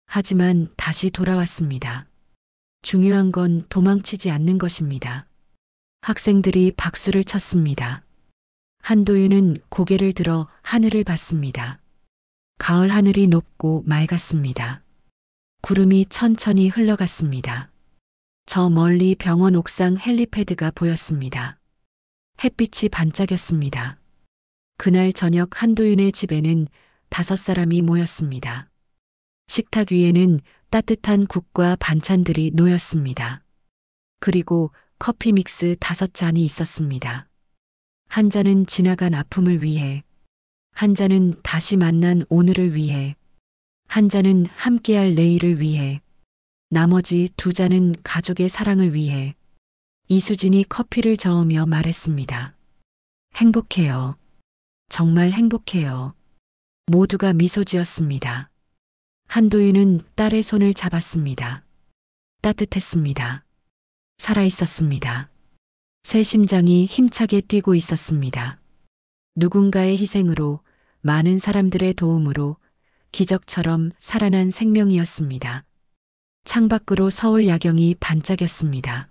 하지만 다시 돌아왔습니다. 중요한 건 도망치지 않는 것입니다. 학생들이 박수를 쳤습니다. 한도윤은 고개를 들어 하늘을 봤습니다. 가을 하늘이 높고 맑았습니다. 구름이 천천히 흘러갔습니다. 저 멀리 병원 옥상 헬리패드가 보였습니다. 햇빛이 반짝였습니다. 그날 저녁 한도윤의 집에는 5사람이 모였습니다. 식탁 위에는 따뜻한 국과 반찬들이 놓였습니다. 그리고 커피 믹스 5잔이 있었습니다. 한 잔은 지나간 아픔을 위해, 한 잔은 다시 만난 오늘을 위해, 한 잔은 함께할 내일을 위해, 나머지 2잔은 가족의 사랑을 위해. 이수진이 커피를 저으며 말했습니다. 행복해요. 정말 행복해요. 모두가 미소 지었습니다. 한도윤은 딸의 손을 잡았습니다. 따뜻했습니다. 살아있었습니다. 새 심장이 힘차게 뛰고 있었습니다. 누군가의 희생으로, 많은 사람들의 도움으로 기적처럼 살아난 생명이었습니다. 창밖으로 서울 야경이 반짝였습니다.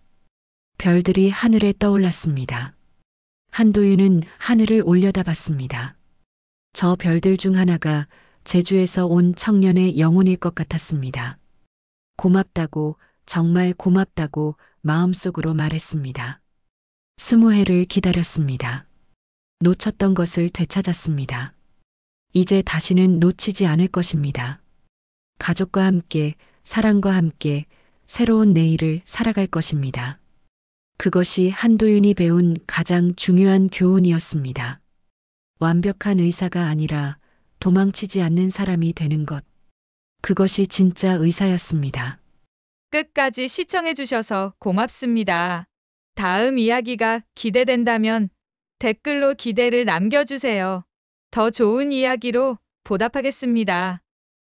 별들이 하늘에 떠올랐습니다. 한도윤은 하늘을 올려다봤습니다. 저 별들 중 하나가 제주에서 온 청년의 영혼일 것 같았습니다. 고맙다고, 정말 고맙다고 마음속으로 말했습니다. 20해를 기다렸습니다. 놓쳤던 것을 되찾았습니다. 이제 다시는 놓치지 않을 것입니다. 가족과 함께, 사랑과 함께 새로운 내일을 살아갈 것입니다. 그것이 한도윤이 배운 가장 중요한 교훈이었습니다. 완벽한 의사가 아니라 도망치지 않는 사람이 되는 것. 그것이 진짜 의사였습니다. 끝까지 시청해주셔서 고맙습니다. 다음 이야기가 기대된다면 댓글로 기대를 남겨주세요. 더 좋은 이야기로 보답하겠습니다.